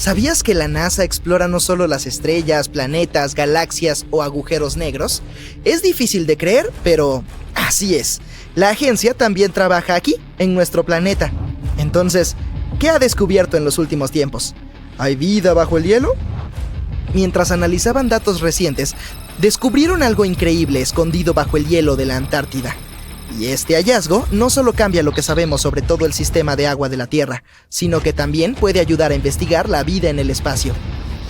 ¿Sabías que la NASA explora no solo las estrellas, planetas, galaxias o agujeros negros? Es difícil de creer, pero así es. La agencia también trabaja aquí, en nuestro planeta. Entonces, ¿qué ha descubierto en los últimos tiempos? ¿Hay vida bajo el hielo? Mientras analizaban datos recientes, descubrieron algo increíble escondido bajo el hielo de la Antártida. Y este hallazgo no solo cambia lo que sabemos sobre todo el sistema de agua de la Tierra, sino que también puede ayudar a investigar la vida en el espacio.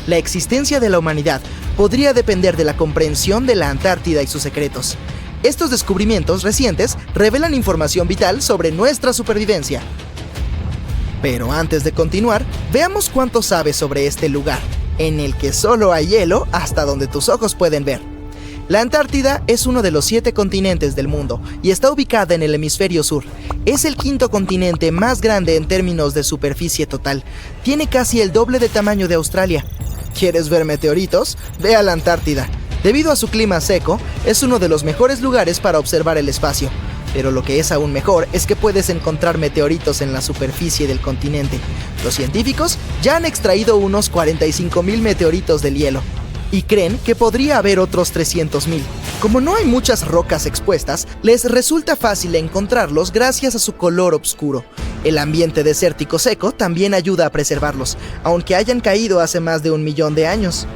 La existencia de la humanidad podría depender de la comprensión de la Antártida y sus secretos. Estos descubrimientos recientes revelan información vital sobre nuestra supervivencia. Pero antes de continuar, veamos cuánto sabes sobre este lugar, en el que solo hay hielo hasta donde tus ojos pueden ver. La Antártida es uno de los 7 continentes del mundo y está ubicada en el hemisferio sur. Es el 5º continente más grande en términos de superficie total. Tiene casi el doble de tamaño de Australia. ¿Quieres ver meteoritos? Ve a la Antártida. Debido a su clima seco, es uno de los mejores lugares para observar el espacio. Pero lo que es aún mejor es que puedes encontrar meteoritos en la superficie del continente. Los científicos ya han extraído unos 45,000 meteoritos del hielo y creen que podría haber otros 300,000. Como no hay muchas rocas expuestas, les resulta fácil encontrarlos gracias a su color oscuro. El ambiente desértico seco también ayuda a preservarlos, aunque hayan caído hace más de 1 millón de años.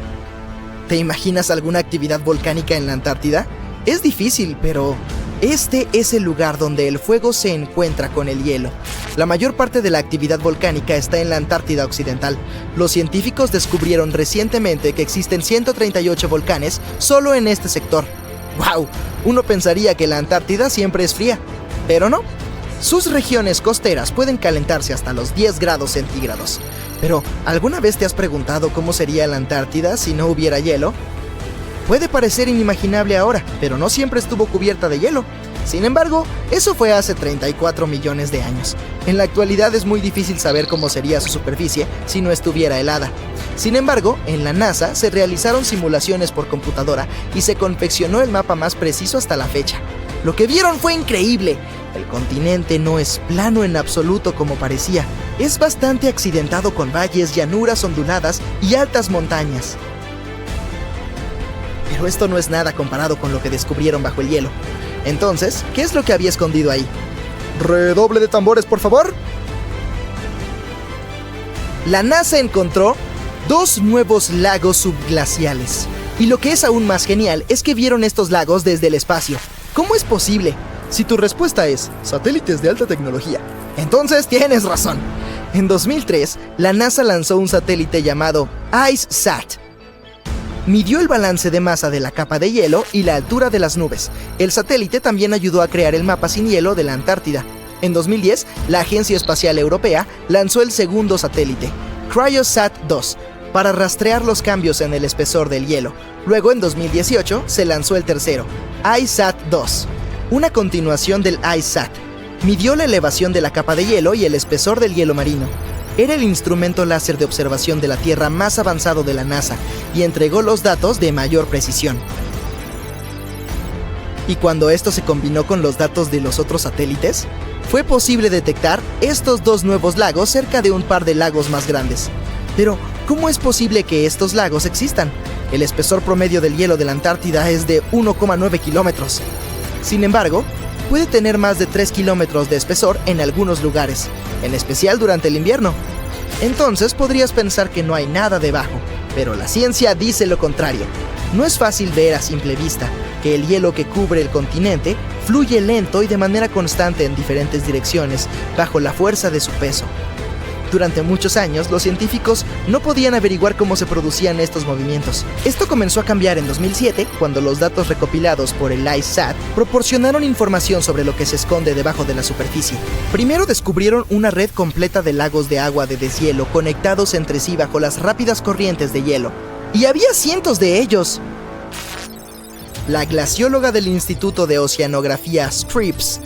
¿Te imaginas alguna actividad volcánica en la Antártida? Es difícil, pero este es el lugar donde el fuego se encuentra con el hielo. La mayor parte de la actividad volcánica está en la Antártida Occidental. Los científicos descubrieron recientemente que existen 138 volcanes solo en este sector. ¡Wow! Uno pensaría que la Antártida siempre es fría, pero no. Sus regiones costeras pueden calentarse hasta los 10 grados centígrados. Pero, ¿alguna vez te has preguntado cómo sería la Antártida si no hubiera hielo? Puede parecer inimaginable ahora, pero no siempre estuvo cubierta de hielo. Sin embargo, eso fue hace 34 millones de años. En la actualidad es muy difícil saber cómo sería su superficie si no estuviera helada. Sin embargo, en la NASA se realizaron simulaciones por computadora y se confeccionó el mapa más preciso hasta la fecha. Lo que vieron fue increíble. El continente no es plano en absoluto como parecía. Es bastante accidentado con valles, llanuras onduladas y altas montañas. Pero esto no es nada comparado con lo que descubrieron bajo el hielo. Entonces, ¿qué es lo que había escondido ahí? ¡Redoble de tambores, por favor! La NASA encontró 2 nuevos lagos subglaciales. Y lo que es aún más genial es que vieron estos lagos desde el espacio. ¿Cómo es posible? Si tu respuesta es satélites de alta tecnología, entonces tienes razón. En 2003, la NASA lanzó un satélite llamado IceSat. Midió el balance de masa de la capa de hielo y la altura de las nubes. El satélite también ayudó a crear el mapa sin hielo de la Antártida. En 2010, la Agencia Espacial Europea lanzó el segundo satélite, CryoSat-2, para rastrear los cambios en el espesor del hielo. Luego, en 2018, se lanzó el tercero, ICESat-2, una continuación del IceSat. Midió la elevación de la capa de hielo y el espesor del hielo marino. Era el instrumento láser de observación de la Tierra más avanzado de la NASA y entregó los datos de mayor precisión. Y cuando esto se combinó con los datos de los otros satélites, fue posible detectar estos 2 nuevos lagos cerca de un par de lagos más grandes. Pero, ¿cómo es posible que estos lagos existan? El espesor promedio del hielo de la Antártida es de 1,9 kilómetros. Sin embargo, puede tener más de 3 kilómetros de espesor en algunos lugares, en especial durante el invierno. Entonces podrías pensar que no hay nada debajo, pero la ciencia dice lo contrario. No es fácil ver a simple vista que el hielo que cubre el continente fluye lento y de manera constante en diferentes direcciones bajo la fuerza de su peso. Durante muchos años, los científicos no podían averiguar cómo se producían estos movimientos. Esto comenzó a cambiar en 2007, cuando los datos recopilados por el IceSat proporcionaron información sobre lo que se esconde debajo de la superficie. Primero descubrieron una red completa de lagos de agua de deshielo conectados entre sí bajo las rápidas corrientes de hielo. ¡Y había cientos de ellos! La glacióloga del Instituto de Oceanografía Scripps,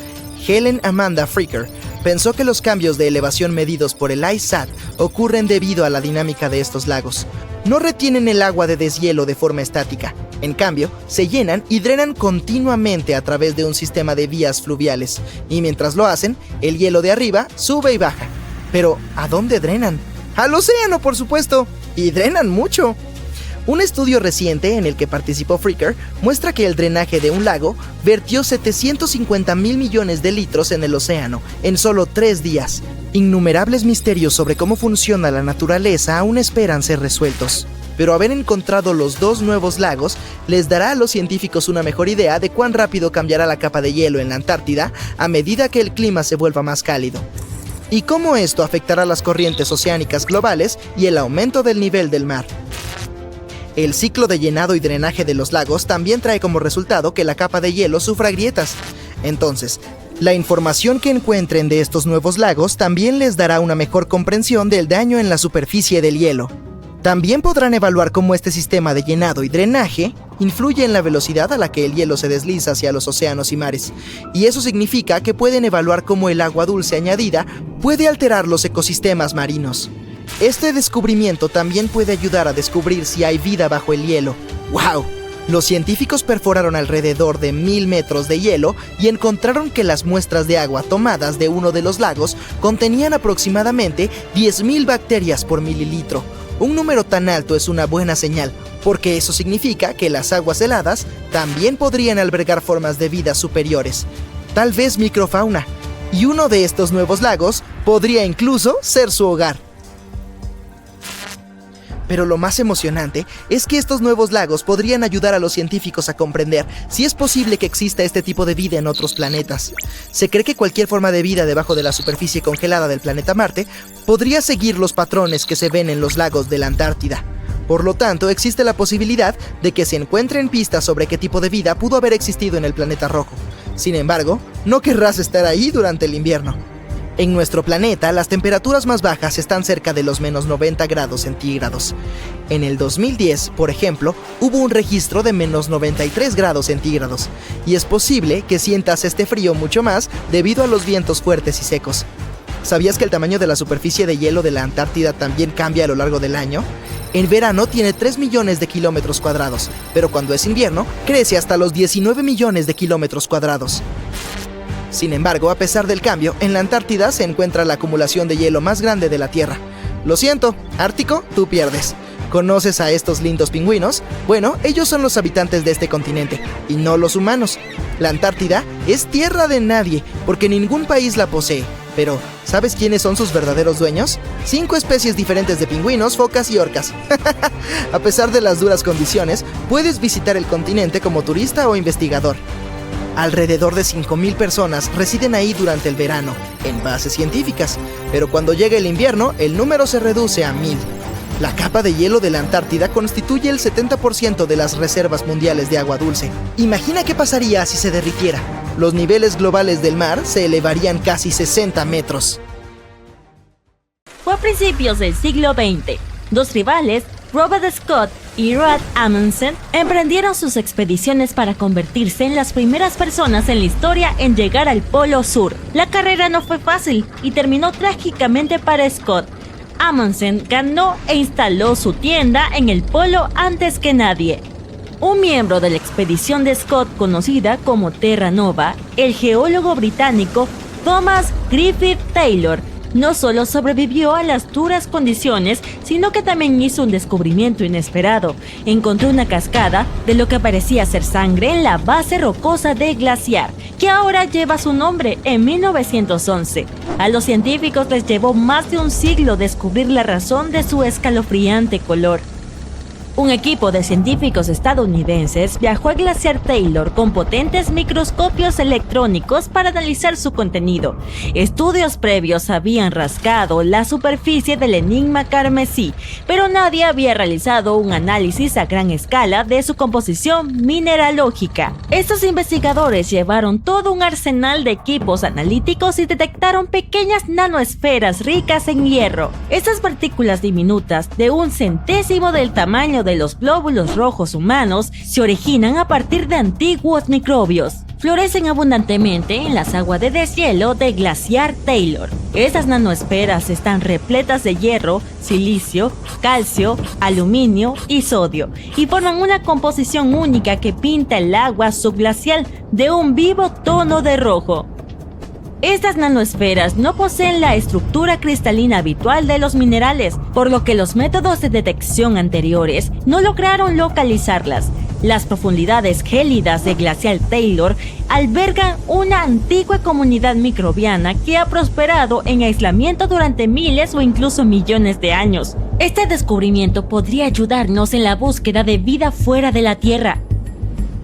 Helen Amanda Fricker, pensó que los cambios de elevación medidos por el IceSat ocurren debido a la dinámica de estos lagos. No retienen el agua de deshielo de forma estática. En cambio, se llenan y drenan continuamente a través de un sistema de vías fluviales. Y mientras lo hacen, el hielo de arriba sube y baja. Pero, ¿a dónde drenan? Al océano, por supuesto, y drenan mucho. Un estudio reciente en el que participó Freaker muestra que el drenaje de un lago vertió 750,000 millones de litros en el océano en solo 3 días. Innumerables misterios sobre cómo funciona la naturaleza aún esperan ser resueltos. Pero haber encontrado los 2 nuevos lagos les dará a los científicos una mejor idea de cuán rápido cambiará la capa de hielo en la Antártida a medida que el clima se vuelva más cálido. Y cómo esto afectará las corrientes oceánicas globales y el aumento del nivel del mar. El ciclo de llenado y drenaje de los lagos también trae como resultado que la capa de hielo sufra grietas. Entonces, la información que encuentren de estos nuevos lagos también les dará una mejor comprensión del daño en la superficie del hielo. También podrán evaluar cómo este sistema de llenado y drenaje influye en la velocidad a la que el hielo se desliza hacia los océanos y mares. Y eso significa que pueden evaluar cómo el agua dulce añadida puede alterar los ecosistemas marinos. Este descubrimiento también puede ayudar a descubrir si hay vida bajo el hielo. ¡Wow! Los científicos perforaron alrededor de 1000 metros de hielo y encontraron que las muestras de agua tomadas de uno de los lagos contenían aproximadamente 10,000 bacterias por mililitro. Un número tan alto es una buena señal, porque eso significa que las aguas heladas también podrían albergar formas de vida superiores, tal vez microfauna, y uno de estos nuevos lagos podría incluso ser su hogar. Pero lo más emocionante es que estos nuevos lagos podrían ayudar a los científicos a comprender si es posible que exista este tipo de vida en otros planetas. Se cree que cualquier forma de vida debajo de la superficie congelada del planeta Marte podría seguir los patrones que se ven en los lagos de la Antártida. Por lo tanto, existe la posibilidad de que se encuentren pistas sobre qué tipo de vida pudo haber existido en el planeta rojo. Sin embargo, no querrás estar ahí durante el invierno. En nuestro planeta, las temperaturas más bajas están cerca de los menos 90 grados centígrados. En el 2010, por ejemplo, hubo un registro de menos 93 grados centígrados, y es posible que sientas este frío mucho más debido a los vientos fuertes y secos. ¿Sabías que el tamaño de la superficie de hielo de la Antártida también cambia a lo largo del año? En verano tiene 3 millones de kilómetros cuadrados, pero cuando es invierno, crece hasta los 19 millones de kilómetros cuadrados. Sin embargo, a pesar del cambio, en la Antártida se encuentra la acumulación de hielo más grande de la Tierra. Lo siento, Ártico, tú pierdes. ¿Conoces a estos lindos pingüinos? Bueno, ellos son los habitantes de este continente, y no los humanos. La Antártida es tierra de nadie, porque ningún país la posee. Pero, ¿sabes quiénes son sus verdaderos dueños? 5 especies diferentes de pingüinos, focas y orcas. A pesar de las duras condiciones, puedes visitar el continente como turista o investigador. Alrededor de 5,000 personas residen ahí durante el verano, en bases científicas, pero cuando llega el invierno, el número se reduce a 1000. La capa de hielo de la Antártida constituye el 70% de las reservas mundiales de agua dulce. Imagina qué pasaría si se derritiera. Los niveles globales del mar se elevarían casi 60 metros. Fue a principios del siglo XX. 2 rivales, Robert Scott y Rod Amundsen, emprendieron sus expediciones para convertirse en las primeras personas en la historia en llegar al Polo Sur. La carrera no fue fácil y terminó trágicamente para Scott. Amundsen ganó e instaló su tienda en el polo antes que nadie. Un miembro de la expedición de Scott, conocida como Terra Nova, el geólogo británico Thomas Griffith Taylor, no solo sobrevivió a las duras condiciones, sino que también hizo un descubrimiento inesperado. Encontró una cascada de lo que parecía ser sangre en la base rocosa del glaciar, que ahora lleva su nombre en 1911. A los científicos les llevó más de un siglo descubrir la razón de su escalofriante color. Un equipo de científicos estadounidenses viajó al glaciar Taylor con potentes microscopios electrónicos para analizar su contenido. Estudios previos habían rascado la superficie del enigma carmesí, pero nadie había realizado un análisis a gran escala de su composición mineralógica. Estos investigadores llevaron todo un arsenal de equipos analíticos y detectaron pequeñas nanoesferas ricas en hierro. Estas partículas diminutas, de 1/100º del tamaño de los glóbulos rojos humanos, se originan a partir de antiguos microbios. Florecen abundantemente en las aguas de deshielo del glaciar Taylor. Estas nanoesferas están repletas de hierro, silicio, calcio, aluminio y sodio, y forman una composición única que pinta el agua subglacial de un vivo tono de rojo. Estas nanosferas no poseen la estructura cristalina habitual de los minerales, por lo que los métodos de detección anteriores no lograron localizarlas. Las profundidades gélidas de Glacial Taylor albergan una antigua comunidad microbiana que ha prosperado en aislamiento durante miles o incluso millones de años. Este descubrimiento podría ayudarnos en la búsqueda de vida fuera de la Tierra.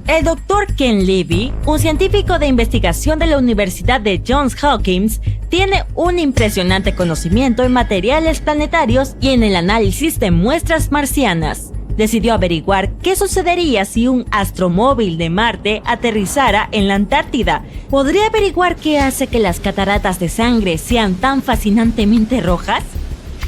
El Dr. Ken Levy, un científico de investigación de la Universidad de Johns Hopkins, tiene un impresionante conocimiento en materiales planetarios y en el análisis de muestras marcianas. Decidió averiguar qué sucedería si un astromóvil de Marte aterrizara en la Antártida. ¿Podría averiguar qué hace que las cataratas de sangre sean tan fascinantemente rojas?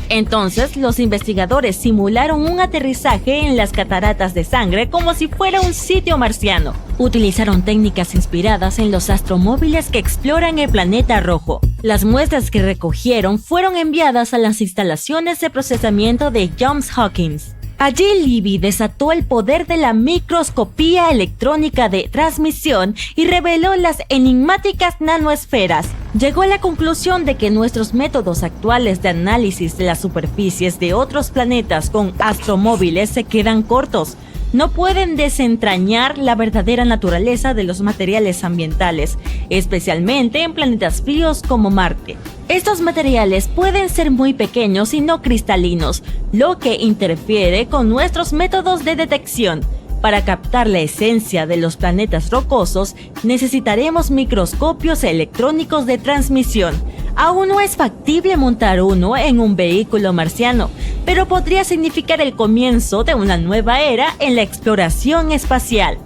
Entonces, los investigadores simularon un aterrizaje en las cataratas de sangre como si fuera un sitio marciano. Utilizaron técnicas inspiradas en los astromóviles que exploran el planeta rojo. Las muestras que recogieron fueron enviadas a las instalaciones de procesamiento de Johns Hopkins. Allí Levy desató el poder de la microscopía electrónica de transmisión y reveló las enigmáticas nanoesferas. Llegó a la conclusión de que nuestros métodos actuales de análisis de las superficies de otros planetas con astromóviles se quedan cortos. No pueden desentrañar la verdadera naturaleza de los materiales ambientales, especialmente en planetas fríos como Marte. Estos materiales pueden ser muy pequeños y no cristalinos, lo que interfiere con nuestros métodos de detección. Para captar la esencia de los planetas rocosos, necesitaremos microscopios electrónicos de transmisión. Aún no es factible montar uno en un vehículo marciano, pero podría significar el comienzo de una nueva era en la exploración espacial.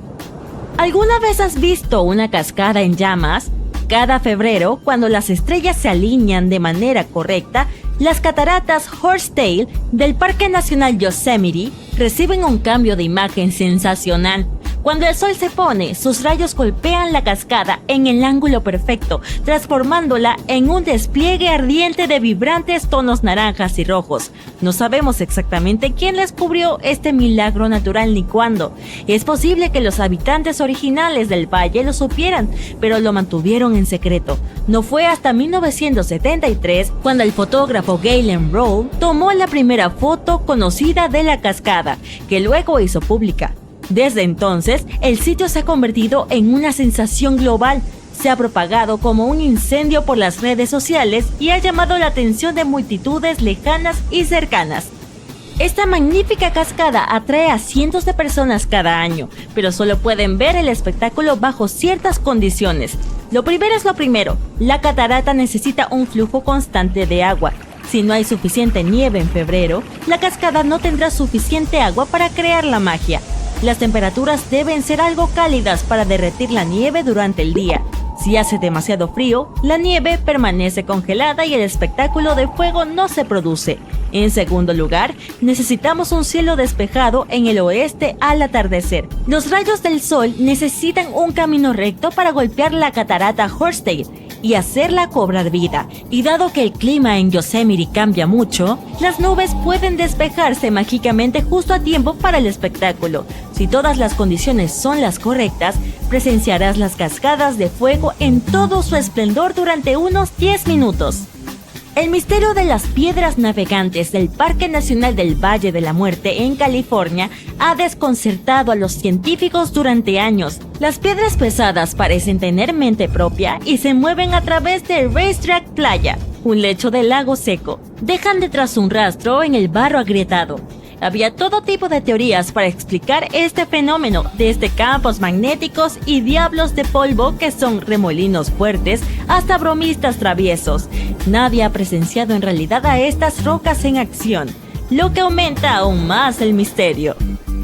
¿Alguna vez has visto una cascada en llamas? Cada febrero, cuando las estrellas se alinean de manera correcta, las cataratas Horsetail del Parque Nacional Yosemite reciben un cambio de imagen sensacional. Cuando el sol se pone, sus rayos golpean la cascada en el ángulo perfecto, transformándola en un despliegue ardiente de vibrantes tonos naranjas y rojos. No sabemos exactamente quién descubrió este milagro natural ni cuándo. Es posible que los habitantes originales del valle lo supieran, pero lo mantuvieron en secreto. No fue hasta 1973 cuando el fotógrafo Galen Rowe tomó la primera foto conocida de la cascada, que luego hizo pública. Desde entonces, el sitio se ha convertido en una sensación global. Se ha propagado como un incendio por las redes sociales y ha llamado la atención de multitudes lejanas y cercanas. Esta magnífica cascada atrae a cientos de personas cada año, pero solo pueden ver el espectáculo bajo ciertas condiciones. Lo primero es lo primero, la catarata necesita un flujo constante de agua. Si no hay suficiente nieve en febrero, la cascada no tendrá suficiente agua para crear la magia. Las temperaturas deben ser algo cálidas para derretir la nieve durante el día. Si hace demasiado frío, la nieve permanece congelada y el espectáculo de fuego no se produce. En segundo lugar, necesitamos un cielo despejado en el oeste al atardecer. Los rayos del sol necesitan un camino recto para golpear la catarata Horsetail y hacerla cobrar vida. Y dado que el clima en Yosemite cambia mucho, las nubes pueden despejarse mágicamente justo a tiempo para el espectáculo. Si todas las condiciones son las correctas, presenciarás las cascadas de fuego en todo su esplendor durante unos 10 minutos. El misterio de las piedras navegantes del Parque Nacional del Valle de la Muerte en California ha desconcertado a los científicos durante años. Las piedras pesadas parecen tener mente propia y se mueven a través del Racetrack Playa, un lecho de lago seco. Dejan detrás un rastro en el barro agrietado. Había todo tipo de teorías para explicar este fenómeno, desde campos magnéticos y diablos de polvo que son remolinos fuertes hasta bromistas traviesos. Nadie ha presenciado en realidad a estas rocas en acción, lo que aumenta aún más el misterio.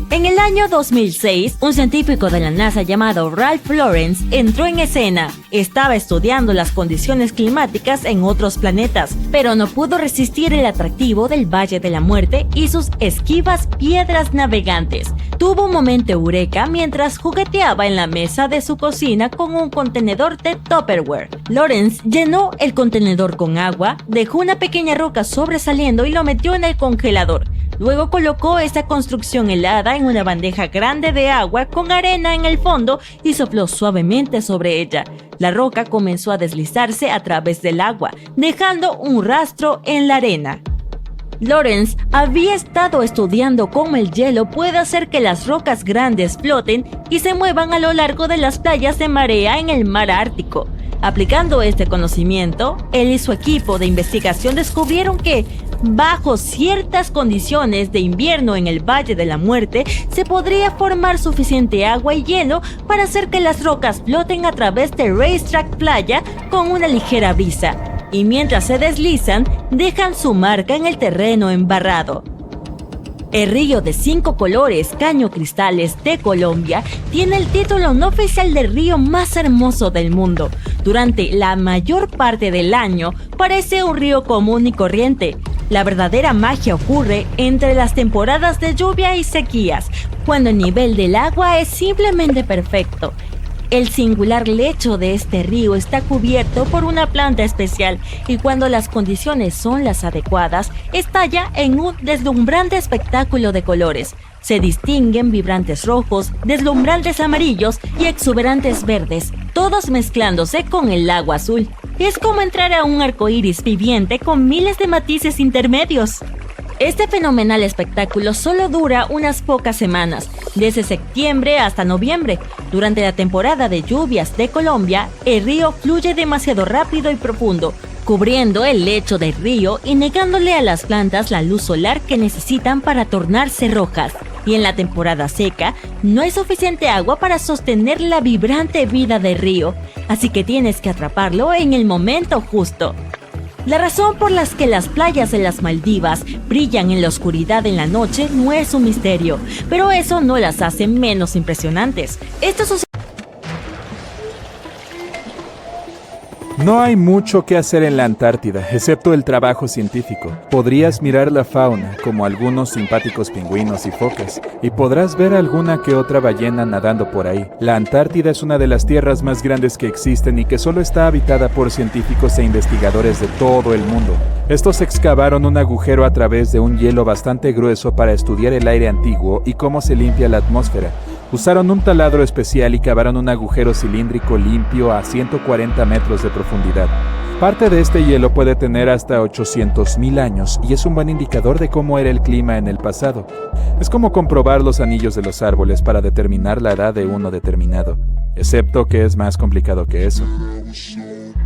En el año 2006, un científico de la NASA llamado Ralph Lawrence entró en escena. Estaba estudiando las condiciones climáticas en otros planetas, pero no pudo resistir el atractivo del Valle de la Muerte y sus esquivas piedras navegantes. Tuvo un momento eureka mientras jugueteaba en la mesa de su cocina con un contenedor de Tupperware. Lawrence llenó el contenedor con agua, dejó una pequeña roca sobresaliendo y lo metió en el congelador. Luego colocó esta construcción helada en una bandeja grande de agua con arena en el fondo y sopló suavemente sobre ella. La roca comenzó a deslizarse a través del agua, dejando un rastro en la arena. Lawrence había estado estudiando cómo el hielo puede hacer que las rocas grandes floten y se muevan a lo largo de las playas de marea en el mar Ártico. Aplicando este conocimiento, él y su equipo de investigación descubrieron que, bajo ciertas condiciones de invierno en el Valle de la Muerte, se podría formar suficiente agua y hielo para hacer que las rocas floten a través de Racetrack Playa con una ligera brisa, y mientras se deslizan, dejan su marca en el terreno embarrado. El río de 5 colores Caño Cristales de Colombia tiene el título no oficial de río más hermoso del mundo. Durante la mayor parte del año parece un río común y corriente. La verdadera magia ocurre entre las temporadas de lluvia y sequías, cuando el nivel del agua es simplemente perfecto. El singular lecho de este río está cubierto por una planta especial y cuando las condiciones son las adecuadas, estalla en un deslumbrante espectáculo de colores. Se distinguen vibrantes rojos, deslumbrantes amarillos y exuberantes verdes, todos mezclándose con el agua azul. Es como entrar a un arco iris viviente con miles de matices intermedios. Este fenomenal espectáculo solo dura unas pocas semanas, desde septiembre hasta noviembre. Durante la temporada de lluvias de Colombia, el río fluye demasiado rápido y profundo, cubriendo el lecho del río y negándole a las plantas la luz solar que necesitan para tornarse rojas. Y en la temporada seca, no hay suficiente agua para sostener la vibrante vida del río, así que tienes que atraparlo en el momento justo. La razón por la que las playas de las Maldivas brillan en la oscuridad en la noche no es un misterio, pero eso no las hace menos impresionantes. Esto sucede. No hay mucho que hacer en la Antártida, excepto el trabajo científico. Podrías mirar la fauna, como algunos simpáticos pingüinos y focas, y podrás ver alguna que otra ballena nadando por ahí. La Antártida es una de las tierras más grandes que existen y que solo está habitada por científicos e investigadores de todo el mundo. Estos excavaron un agujero a través de un hielo bastante grueso para estudiar el aire antiguo y cómo se limpia la atmósfera. Usaron un taladro especial y cavaron un agujero cilíndrico limpio a 140 metros de profundidad. Parte de este hielo puede tener hasta 800.000 años y es un buen indicador de cómo era el clima en el pasado. Es como comprobar los anillos de los árboles para determinar la edad de uno determinado, excepto que es más complicado que eso.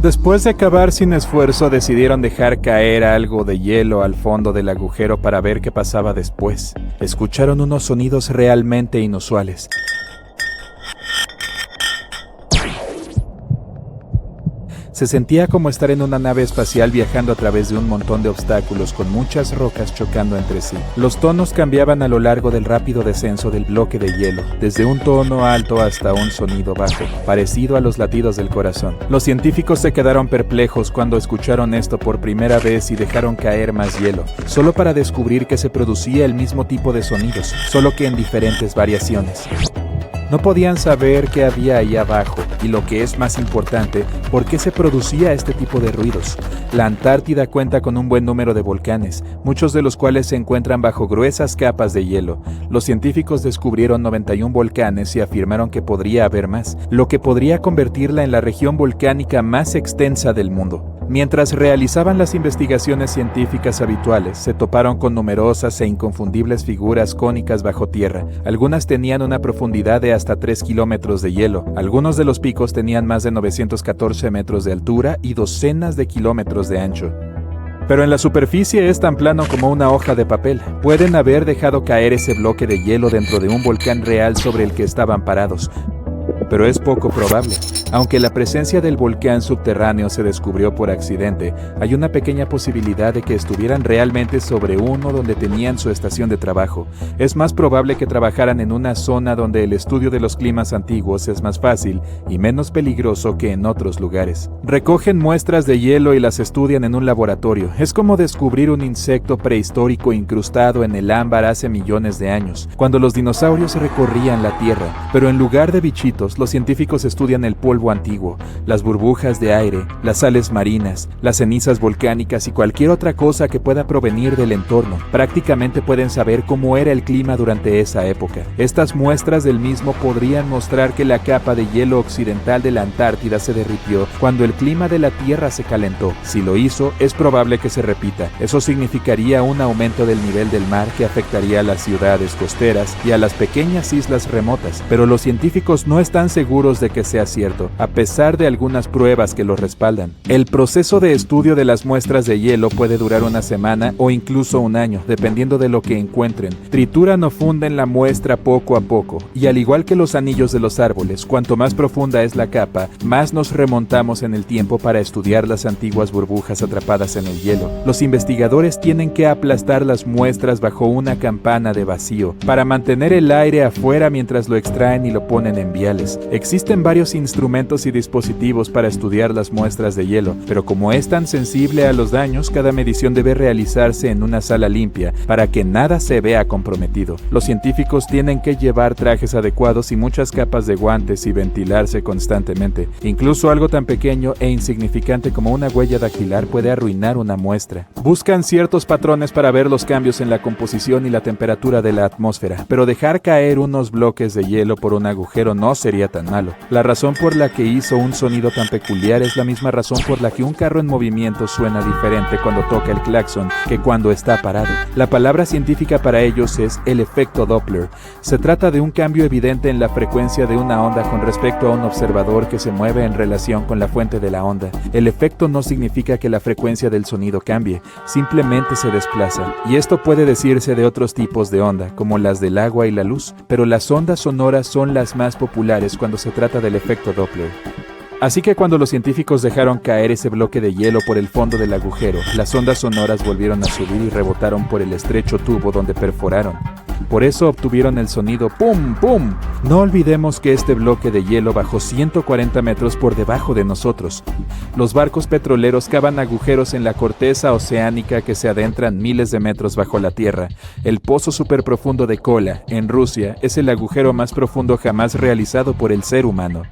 Después de cavar sin esfuerzo, decidieron dejar caer algo de hielo al fondo del agujero para ver qué pasaba después. Escucharon unos sonidos realmente inusuales. Se sentía como estar en una nave espacial viajando a través de un montón de obstáculos con muchas rocas chocando entre sí. Los tonos cambiaban a lo largo del rápido descenso del bloque de hielo, desde un tono alto hasta un sonido bajo, parecido a los latidos del corazón. Los científicos se quedaron perplejos cuando escucharon esto por primera vez y dejaron caer más hielo, solo para descubrir que se producía el mismo tipo de sonidos, solo que en diferentes variaciones. No podían saber qué había ahí abajo y, lo que es más importante, por qué se producía este tipo de ruidos. La Antártida cuenta con un buen número de volcanes, muchos de los cuales se encuentran bajo gruesas capas de hielo. Los científicos descubrieron 91 volcanes y afirmaron que podría haber más, lo que podría convertirla en la región volcánica más extensa del mundo. Mientras realizaban las investigaciones científicas habituales, se toparon con numerosas e inconfundibles figuras cónicas bajo tierra. Algunas tenían una profundidad de hasta 3 kilómetros de hielo. Algunos de los picos tenían más de 914 metros de altura y docenas de kilómetros de ancho. Pero en la superficie es tan plano como una hoja de papel. Pueden haber dejado caer ese bloque de hielo dentro de un volcán real sobre el que estaban parados. Pero es poco probable. Aunque la presencia del volcán subterráneo se descubrió por accidente, hay una pequeña posibilidad de que estuvieran realmente sobre uno donde tenían su estación de trabajo. Es más probable que trabajaran en una zona donde el estudio de los climas antiguos es más fácil y menos peligroso que en otros lugares. Recogen muestras de hielo y las estudian en un laboratorio. Es como descubrir un insecto prehistórico incrustado en el ámbar hace millones de años, cuando los dinosaurios recorrían la Tierra. Pero en lugar de bichitos, los científicos estudian el polvo polvo antiguo, las burbujas de aire, las sales marinas, las cenizas volcánicas y cualquier otra cosa que pueda provenir del entorno. Prácticamente pueden saber cómo era el clima durante esa época. Estas muestras del mismo podrían mostrar que la capa de hielo occidental de la Antártida se derritió cuando el clima de la Tierra se calentó. Si lo hizo, es probable que se repita. Eso significaría un aumento del nivel del mar que afectaría a las ciudades costeras y a las pequeñas islas remotas, pero los científicos no están seguros de que sea cierto, a pesar de algunas pruebas que lo respaldan. El proceso de estudio de las muestras de hielo puede durar una semana o incluso un año, dependiendo de lo que encuentren. Trituran o funden la muestra poco a poco, y al igual que los anillos de los árboles, cuanto más profunda es la capa, más nos remontamos en el tiempo para estudiar las antiguas burbujas atrapadas en el hielo. Los investigadores tienen que aplastar las muestras bajo una campana de vacío para mantener el aire afuera mientras lo extraen y lo ponen en viales. Existen varios instrumentos y dispositivos para estudiar las muestras de hielo, pero como es tan sensible a los daños, cada medición debe realizarse en una sala limpia para que nada se vea comprometido. Los científicos tienen que llevar trajes adecuados y muchas capas de guantes y ventilarse constantemente. Incluso algo tan pequeño e insignificante como una huella dactilar puede arruinar una muestra. Buscan ciertos patrones para ver los cambios en la composición y la temperatura de la atmósfera, pero dejar caer unos bloques de hielo por un agujero no sería tan malo. La razón por la que hizo un sonido tan peculiar es la misma razón por la que un carro en movimiento suena diferente cuando toca el claxon que cuando está parado. La palabra científica para ellos es el efecto Doppler. Se trata de un cambio evidente en la frecuencia de una onda con respecto a un observador que se mueve en relación con la fuente de la onda. El efecto no significa que la frecuencia del sonido cambie, simplemente se desplaza. Y esto puede decirse de otros tipos de onda, como las del agua y la luz, pero las ondas sonoras son las más populares cuando se trata del efecto Doppler. Así que cuando los científicos dejaron caer ese bloque de hielo por el fondo del agujero, las ondas sonoras volvieron a subir y rebotaron por el estrecho tubo donde perforaron. Por eso obtuvieron el sonido ¡pum! ¡Pum! No olvidemos que este bloque de hielo bajó 140 metros por debajo de nosotros. Los barcos petroleros cavan agujeros en la corteza oceánica que se adentran miles de metros bajo la tierra. El pozo superprofundo de Kola, en Rusia, es el agujero más profundo jamás realizado por el ser humano.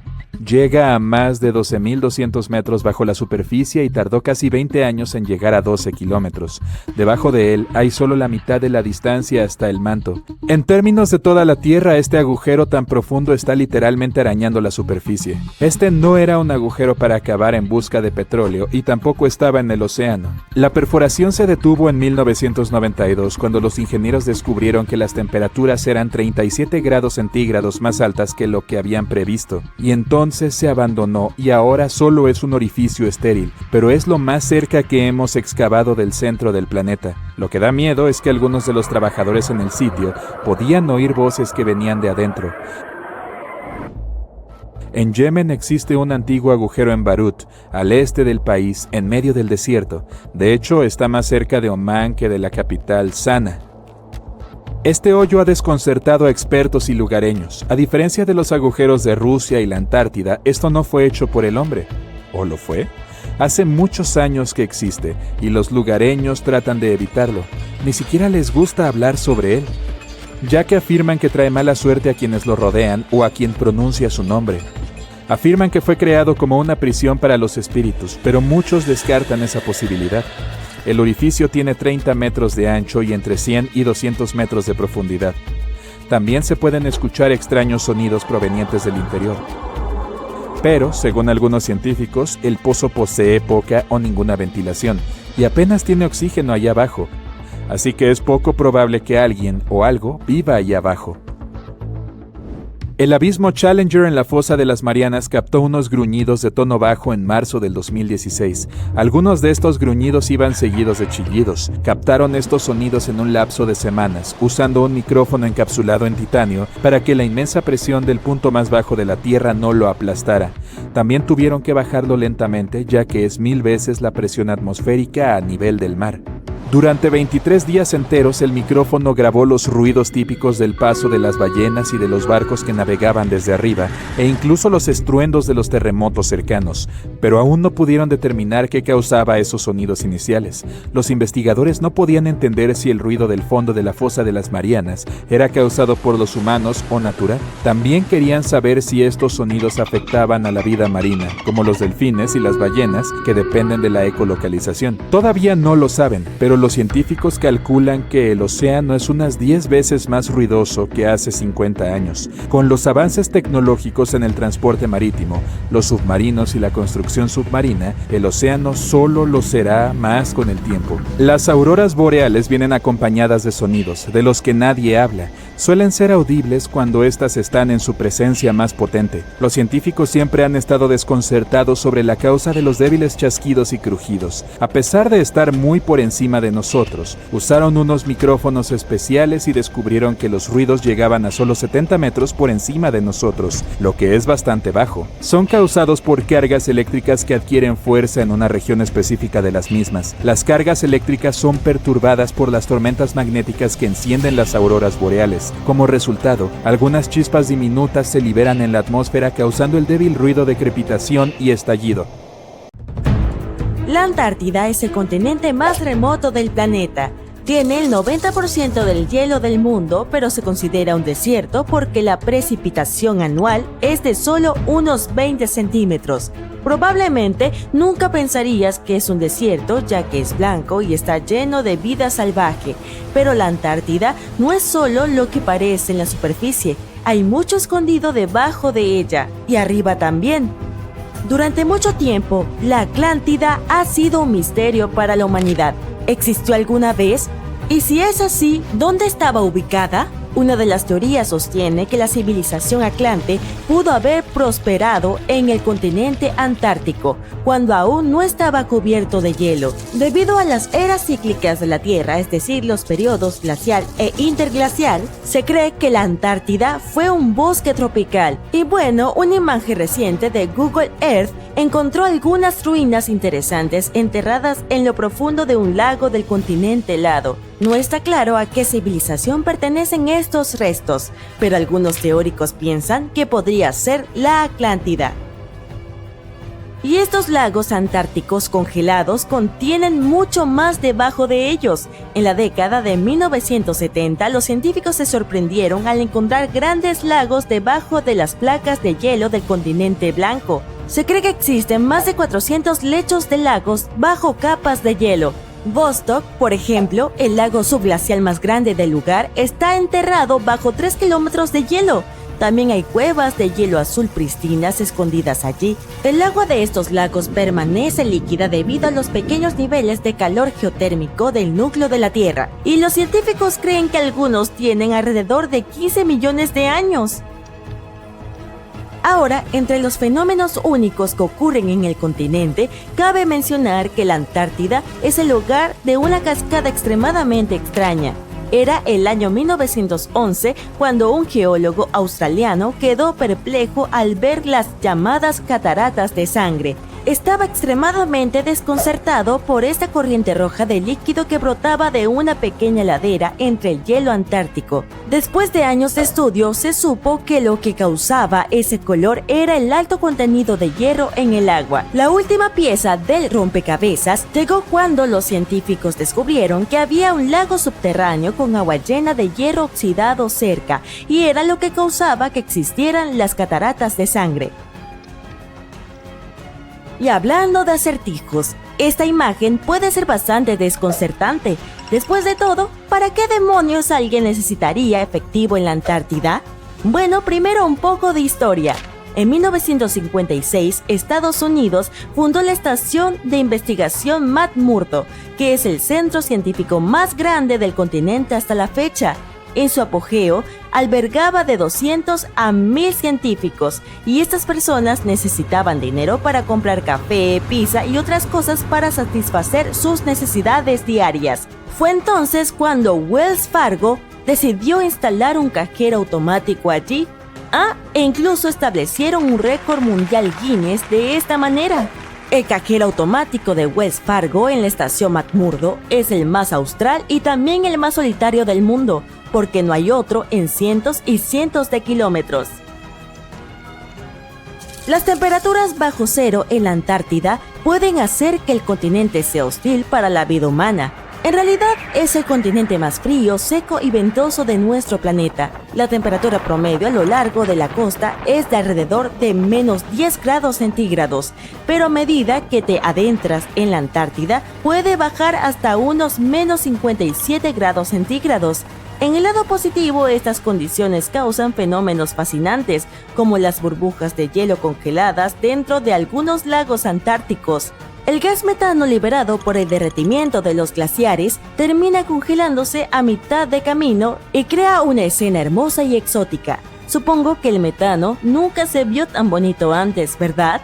Llega a más de 12.200 metros bajo la superficie y tardó casi 20 años en llegar a 12 kilómetros. Debajo de él hay solo la mitad de la distancia hasta el manto. En términos de toda la Tierra, este agujero tan profundo está literalmente arañando la superficie. Este no era un agujero para cavar en busca de petróleo y tampoco estaba en el océano. La perforación se detuvo en 1992 cuando los ingenieros descubrieron que las temperaturas eran 37 grados centígrados más altas que lo que habían previsto. Y entonces se abandonó y ahora solo es un orificio estéril, pero es lo más cerca que hemos excavado del centro del planeta. Lo que da miedo es que algunos de los trabajadores en el sitio podían oír voces que venían de adentro. En Yemen existe un antiguo agujero en Barut, al este del país, en medio del desierto. De hecho, está más cerca de Omán que de la capital, Sana. Este hoyo ha desconcertado a expertos y lugareños. A diferencia de los agujeros de Rusia y la Antártida, esto no fue hecho por el hombre. ¿O lo fue? Hace muchos años que existe, y los lugareños tratan de evitarlo. Ni siquiera les gusta hablar sobre él, ya que afirman que trae mala suerte a quienes lo rodean o a quien pronuncia su nombre. Afirman que fue creado como una prisión para los espíritus, pero muchos descartan esa posibilidad. El orificio tiene 30 metros de ancho y entre 100 y 200 metros de profundidad. También se pueden escuchar extraños sonidos provenientes del interior. Pero, según algunos científicos, el pozo posee poca o ninguna ventilación y apenas tiene oxígeno allá abajo. Así que es poco probable que alguien o algo viva allá abajo. El abismo Challenger en la fosa de las Marianas captó unos gruñidos de tono bajo en marzo del 2016. Algunos de estos gruñidos iban seguidos de chillidos. Captaron estos sonidos en un lapso de semanas, usando un micrófono encapsulado en titanio para que la inmensa presión del punto más bajo de la Tierra no lo aplastara. También tuvieron que bajarlo lentamente, ya que es 1000 veces la presión atmosférica a nivel del mar. Durante 23 días enteros el micrófono grabó los ruidos típicos del paso de las ballenas y de los barcos que navegaban desde arriba, e incluso los estruendos de los terremotos cercanos, pero aún no pudieron determinar qué causaba esos sonidos iniciales. Los investigadores no podían entender si el ruido del fondo de la fosa de las Marianas era causado por los humanos o natural. También querían saber si estos sonidos afectaban a la vida marina, como los delfines y las ballenas, que dependen de la ecolocalización. Todavía no lo saben, pero los científicos calculan que el océano es unas 10 veces más ruidoso que hace 50 años. Con los avances tecnológicos en el transporte marítimo, los submarinos y la construcción submarina, el océano solo lo será más con el tiempo. Las auroras boreales vienen acompañadas de sonidos, de los que nadie habla. Suelen ser audibles cuando éstas están en su presencia más potente. Los científicos siempre han estado desconcertados sobre la causa de los débiles chasquidos y crujidos. A pesar de estar muy por encima de nosotros, usaron unos micrófonos especiales y descubrieron que los ruidos llegaban a solo 70 metros por encima de nosotros, lo que es bastante bajo. Son causados por cargas eléctricas que adquieren fuerza en una región específica de las mismas. Las cargas eléctricas son perturbadas por las tormentas magnéticas que encienden las auroras boreales. Como resultado, algunas chispas diminutas se liberan en la atmósfera causando el débil ruido de crepitación y estallido. La Antártida es el continente más remoto del planeta. Tiene el 90% del hielo del mundo, pero se considera un desierto porque la precipitación anual es de solo unos 20 centímetros. Probablemente nunca pensarías que es un desierto, ya que es blanco y está lleno de vida salvaje, pero la Antártida no es solo lo que parece en la superficie, hay mucho escondido debajo de ella, y arriba también. Durante mucho tiempo, la Atlántida ha sido un misterio para la humanidad. ¿Existió alguna vez? Y si es así, ¿dónde estaba ubicada? Una de las teorías sostiene que la civilización atlante pudo haber prosperado en el continente antártico, cuando aún no estaba cubierto de hielo. Debido a las eras cíclicas de la Tierra, es decir, los periodos glacial e interglacial, se cree que la Antártida fue un bosque tropical. Y bueno, una imagen reciente de Google Earth encontró algunas ruinas interesantes enterradas en lo profundo de un lago del continente helado. No está claro a qué civilización pertenecen estos restos, pero algunos teóricos piensan que podría ser la Atlántida. Y estos lagos antárticos congelados contienen mucho más debajo de ellos. En la década de 1970, los científicos se sorprendieron al encontrar grandes lagos debajo de las placas de hielo del continente blanco. Se cree que existen más de 400 lechos de lagos bajo capas de hielo. Vostok, por ejemplo, el lago subglacial más grande del lugar, está enterrado bajo 3 kilómetros de hielo. También hay cuevas de hielo azul pristinas escondidas allí. El agua de estos lagos permanece líquida debido a los pequeños niveles de calor geotérmico del núcleo de la Tierra, y los científicos creen que algunos tienen alrededor de 15 millones de años. Ahora, entre los fenómenos únicos que ocurren en el continente, cabe mencionar que la Antártida es el hogar de una cascada extremadamente extraña. Era el año 1911 cuando un geólogo australiano quedó perplejo al ver las llamadas cataratas de sangre. Estaba extremadamente desconcertado por esta corriente roja de líquido que brotaba de una pequeña ladera entre el hielo antártico. Después de años de estudio, se supo que lo que causaba ese color era el alto contenido de hierro en el agua. La última pieza del rompecabezas llegó cuando los científicos descubrieron que había un lago subterráneo con agua llena de hierro oxidado cerca, y era lo que causaba que existieran las cataratas de sangre. Y hablando de acertijos, esta imagen puede ser bastante desconcertante. Después de todo, ¿para qué demonios alguien necesitaría efectivo en la Antártida? Bueno, primero un poco de historia. En 1956, Estados Unidos fundó la Estación de Investigación McMurdo, que es el centro científico más grande del continente hasta la fecha. En su apogeo, albergaba de 200 a 1000 científicos, y estas personas necesitaban dinero para comprar café, pizza y otras cosas para satisfacer sus necesidades diarias. Fue entonces cuando Wells Fargo decidió instalar un cajero automático allí. E incluso establecieron un récord mundial Guinness de esta manera. El cajero automático de Wells Fargo en la estación McMurdo es el más austral y también el más solitario del mundo, porque no hay otro en cientos y cientos de kilómetros. Las temperaturas bajo cero en la Antártida pueden hacer que el continente sea hostil para la vida humana. En realidad, es el continente más frío, seco y ventoso de nuestro planeta. La temperatura promedio a lo largo de la costa es de alrededor de menos 10 grados centígrados, pero a medida que te adentras en la Antártida, puede bajar hasta unos menos 57 grados centígrados. En el lado positivo, estas condiciones causan fenómenos fascinantes, como las burbujas de hielo congeladas dentro de algunos lagos antárticos. El gas metano liberado por el derretimiento de los glaciares termina congelándose a mitad de camino y crea una escena hermosa y exótica. Supongo que el metano nunca se vio tan bonito antes, ¿verdad?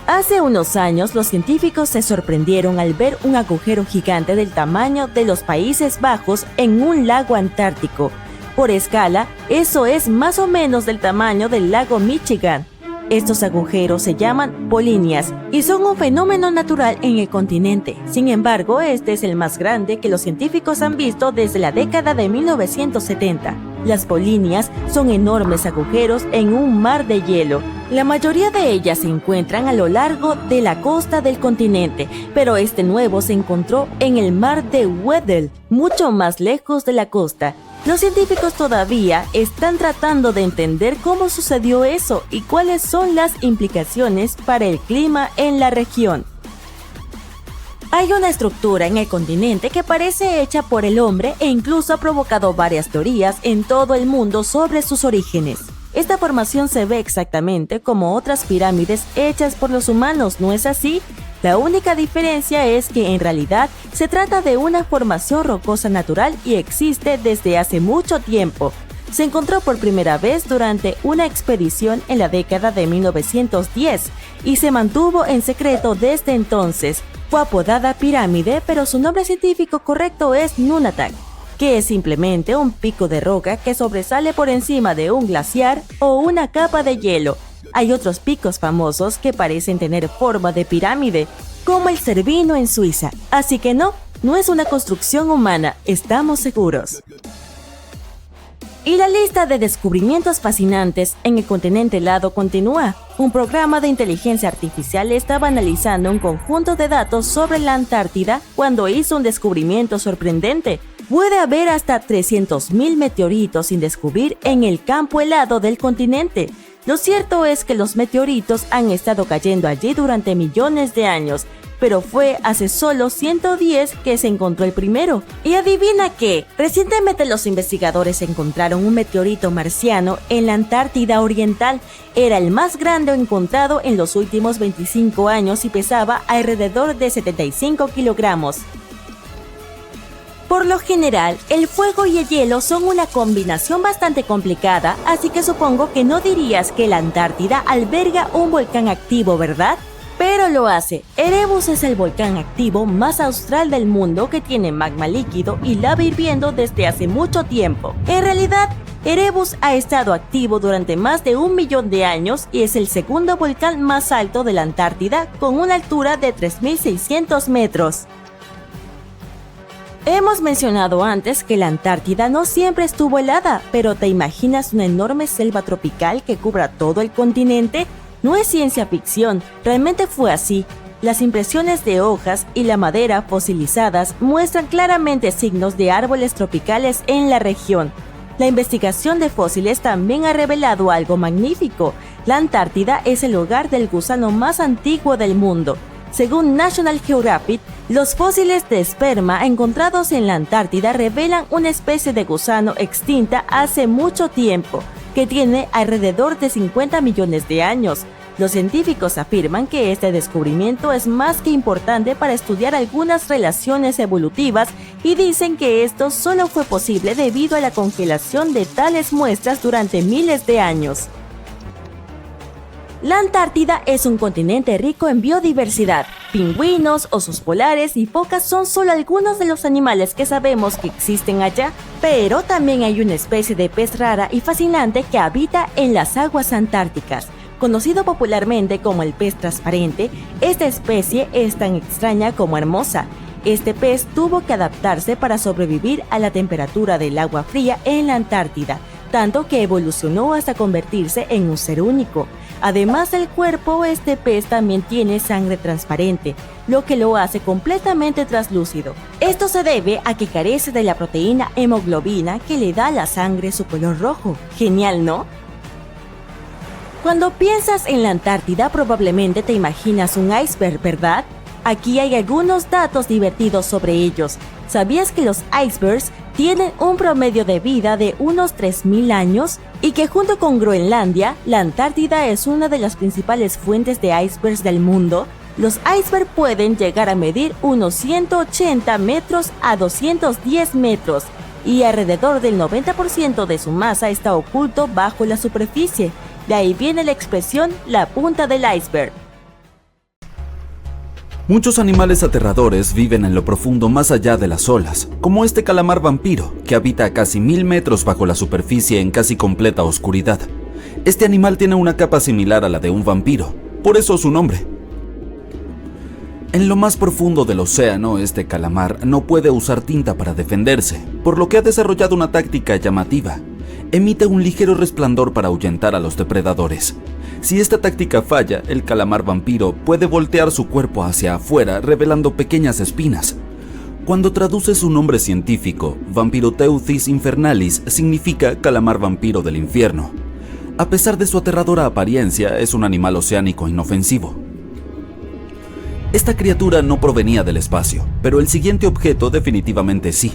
Hace unos años, los científicos se sorprendieron al ver un agujero gigante del tamaño de los Países Bajos en un lago antártico. Por escala, eso es más o menos del tamaño del lago Michigan. Estos agujeros se llaman polinias y son un fenómeno natural en el continente. Sin embargo, este es el más grande que los científicos han visto desde la década de 1970. Las polinias son enormes agujeros en un mar de hielo. La mayoría de ellas se encuentran a lo largo de la costa del continente, pero este nuevo se encontró en el mar de Weddell, mucho más lejos de la costa. Los científicos todavía están tratando de entender cómo sucedió eso y cuáles son las implicaciones para el clima en la región. Hay una estructura en el continente que parece hecha por el hombre e incluso ha provocado varias teorías en todo el mundo sobre sus orígenes. Esta formación se ve exactamente como otras pirámides hechas por los humanos, ¿no es así? La única diferencia es que en realidad se trata de una formación rocosa natural y existe desde hace mucho tiempo. Se encontró por primera vez durante una expedición en la década de 1910 y se mantuvo en secreto desde entonces. Fue apodada pirámide, pero su nombre científico correcto es Nunatak, que es simplemente un pico de roca que sobresale por encima de un glaciar o una capa de hielo. Hay otros picos famosos que parecen tener forma de pirámide, como el Cervino en Suiza, así que no es una construcción humana, estamos seguros. Y la lista de descubrimientos fascinantes en el continente helado continúa. Un programa de inteligencia artificial estaba analizando un conjunto de datos sobre la Antártida cuando hizo un descubrimiento sorprendente. Puede haber hasta 300.000 meteoritos sin descubrir en el campo helado del continente. Lo cierto es que los meteoritos han estado cayendo allí durante millones de años, pero fue hace solo 110 que se encontró el primero. Y adivina qué, recientemente los investigadores encontraron un meteorito marciano en la Antártida Oriental. Era el más grande encontrado en los últimos 25 años y pesaba alrededor de 75 kilogramos. Por lo general, el fuego y el hielo son una combinación bastante complicada, así que supongo que no dirías que la Antártida alberga un volcán activo, ¿verdad? Pero lo hace. Erebus es el volcán activo más austral del mundo que tiene magma líquido y lava hirviendo desde hace mucho tiempo. En realidad, Erebus ha estado activo durante más de 1 millón de años y es el segundo volcán más alto de la Antártida con una altura de 3.600 metros. Hemos mencionado antes que la Antártida no siempre estuvo helada, pero ¿te imaginas una enorme selva tropical que cubra todo el continente? No es ciencia ficción, realmente fue así. Las impresiones de hojas y la madera fosilizadas muestran claramente signos de árboles tropicales en la región. La investigación de fósiles también ha revelado algo magnífico. La Antártida es el hogar del gusano más antiguo del mundo. Según National Geographic, los fósiles de esperma encontrados en la Antártida revelan una especie de gusano extinta hace mucho tiempo, que tiene alrededor de 50 millones de años. Los científicos afirman que este descubrimiento es más que importante para estudiar algunas relaciones evolutivas y dicen que esto solo fue posible debido a la congelación de tales muestras durante miles de años. La Antártida es un continente rico en biodiversidad. Pingüinos, osos polares y focas son solo algunos de los animales que sabemos que existen allá, pero también hay una especie de pez rara y fascinante que habita en las aguas antárticas. Conocido popularmente como el pez transparente, esta especie es tan extraña como hermosa. Este pez tuvo que adaptarse para sobrevivir a la temperatura del agua fría en la Antártida, tanto que evolucionó hasta convertirse en un ser único. Además del cuerpo, este pez también tiene sangre transparente, lo que lo hace completamente translúcido. Esto se debe a que carece de la proteína hemoglobina que le da a la sangre su color rojo. Genial, ¿no? Cuando piensas en la Antártida, probablemente te imaginas un iceberg, ¿verdad? Aquí hay algunos datos divertidos sobre ellos. ¿Sabías que los icebergs tienen un promedio de vida de unos 3.000 años? Y que junto con Groenlandia, la Antártida es una de las principales fuentes de icebergs del mundo. Los icebergs pueden llegar a medir unos 180 metros a 210 metros y alrededor del 90% de su masa está oculto bajo la superficie. De ahí viene la expresión la punta del iceberg. Muchos animales aterradores viven en lo profundo más allá de las olas, como este calamar vampiro, que habita a casi 1000 metros bajo la superficie en casi completa oscuridad. Este animal tiene una capa similar a la de un vampiro, por eso su nombre. En lo más profundo del océano, este calamar no puede usar tinta para defenderse, por lo que ha desarrollado una táctica llamativa. Emite un ligero resplandor para ahuyentar a los depredadores. Si esta táctica falla, el calamar vampiro puede voltear su cuerpo hacia afuera, revelando pequeñas espinas. Cuando traduce su nombre científico, Vampiroteuthis infernalis significa calamar vampiro del infierno. A pesar de su aterradora apariencia, es un animal oceánico inofensivo. Esta criatura no provenía del espacio, pero el siguiente objeto definitivamente sí.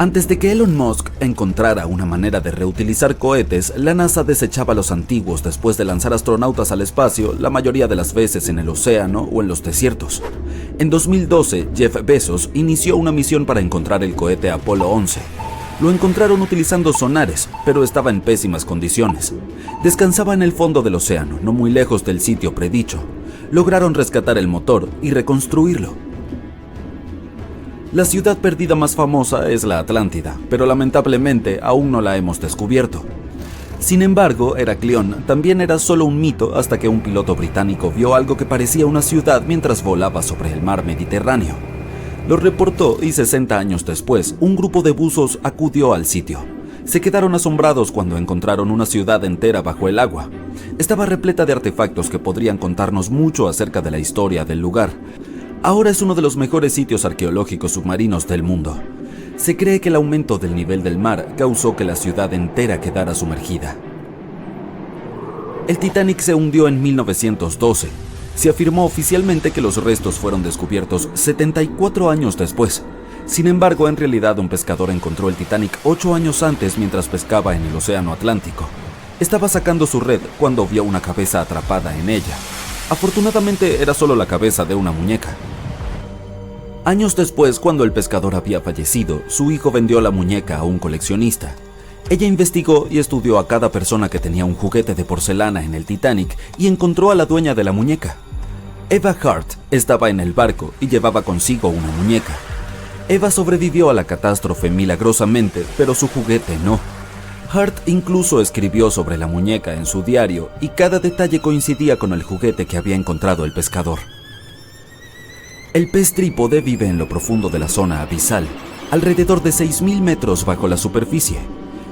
Antes de que Elon Musk encontrara una manera de reutilizar cohetes, la NASA desechaba los antiguos después de lanzar astronautas al espacio, la mayoría de las veces en el océano o en los desiertos. En 2012, Jeff Bezos inició una misión para encontrar el cohete Apolo 11. Lo encontraron utilizando sonares, pero estaba en pésimas condiciones. Descansaba en el fondo del océano, no muy lejos del sitio predicho. Lograron rescatar el motor y reconstruirlo. La ciudad perdida más famosa es la Atlántida, pero lamentablemente aún no la hemos descubierto. Sin embargo, Heraclión también era solo un mito hasta que un piloto británico vio algo que parecía una ciudad mientras volaba sobre el mar Mediterráneo. Lo reportó y 60 años después, un grupo de buzos acudió al sitio. Se quedaron asombrados cuando encontraron una ciudad entera bajo el agua. Estaba repleta de artefactos que podrían contarnos mucho acerca de la historia del lugar. Ahora es uno de los mejores sitios arqueológicos submarinos del mundo. Se cree que el aumento del nivel del mar causó que la ciudad entera quedara sumergida. El Titanic se hundió en 1912. Se afirmó oficialmente que los restos fueron descubiertos 74 años después. Sin embargo, en realidad un pescador encontró el Titanic 8 años antes mientras pescaba en el Océano Atlántico. Estaba sacando su red cuando vio una cabeza atrapada en ella. Afortunadamente era solo la cabeza de una muñeca. Años después, cuando el pescador había fallecido, su hijo vendió la muñeca a un coleccionista. Ella investigó y estudió a cada persona que tenía un juguete de porcelana en el Titanic y encontró a la dueña de la muñeca. Eva Hart estaba en el barco y llevaba consigo una muñeca. Eva sobrevivió a la catástrofe milagrosamente, pero su juguete no. Hart incluso escribió sobre la muñeca en su diario y cada detalle coincidía con el juguete que había encontrado el pescador. El pez trípode vive en lo profundo de la zona abisal, alrededor de 6.000 metros bajo la superficie.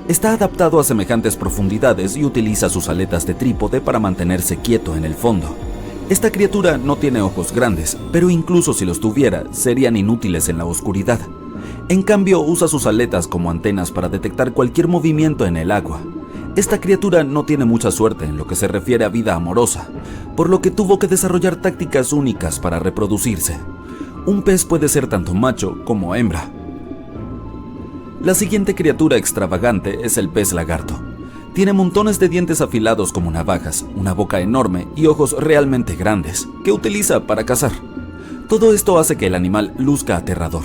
Está adaptado a semejantes profundidades y utiliza sus aletas de trípode para mantenerse quieto en el fondo. Esta criatura no tiene ojos grandes, pero incluso si los tuviera, serían inútiles en la oscuridad. En cambio, usa sus aletas como antenas para detectar cualquier movimiento en el agua. Esta criatura no tiene mucha suerte en lo que se refiere a vida amorosa, por lo que tuvo que desarrollar tácticas únicas para reproducirse. Un pez puede ser tanto macho como hembra. La siguiente criatura extravagante es el pez lagarto. Tiene montones de dientes afilados como navajas, una boca enorme y ojos realmente grandes, que utiliza para cazar. Todo esto hace que el animal luzca aterrador.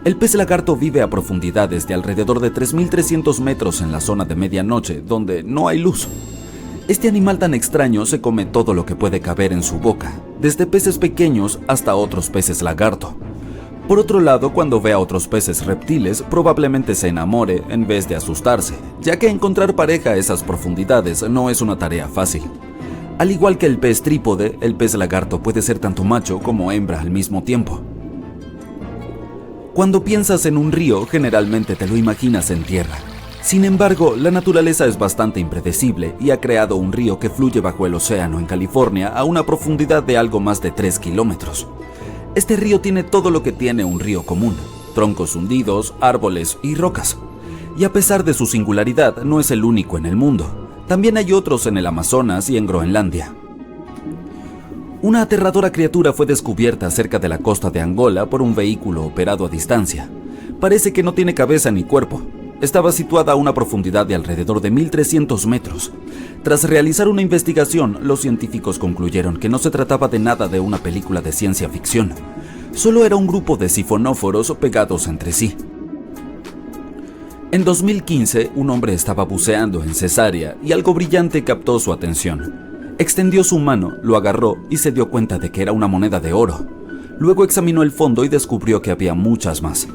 El pez lagarto vive a profundidades de alrededor de 3.300 metros en la zona de medianoche, donde no hay luz. Este animal tan extraño se come todo lo que puede caber en su boca, desde peces pequeños hasta otros peces lagarto. Por otro lado, cuando ve a otros peces reptiles, probablemente se enamore en vez de asustarse, ya que encontrar pareja a esas profundidades no es una tarea fácil. Al igual que el pez trípode, el pez lagarto puede ser tanto macho como hembra al mismo tiempo. Cuando piensas en un río, generalmente te lo imaginas en tierra. Sin embargo, la naturaleza es bastante impredecible y ha creado un río que fluye bajo el océano en California a una profundidad de algo más de 3 kilómetros. Este río tiene todo lo que tiene un río común: troncos hundidos, árboles y rocas. Y a pesar de su singularidad, no es el único en el mundo. También hay otros en el Amazonas y en Groenlandia. Una aterradora criatura fue descubierta cerca de la costa de Angola por un vehículo operado a distancia. Parece que no tiene cabeza ni cuerpo. Estaba situada a una profundidad de alrededor de 1.300 metros. Tras realizar una investigación, los científicos concluyeron que no se trataba de nada de una película de ciencia ficción. Solo era un grupo de sifonóforos pegados entre sí. En 2015, un hombre estaba buceando en Cesárea y algo brillante captó su atención. Extendió su mano, lo agarró y se dio cuenta de que era una moneda de oro. Luego examinó el fondo y descubrió que había muchas más.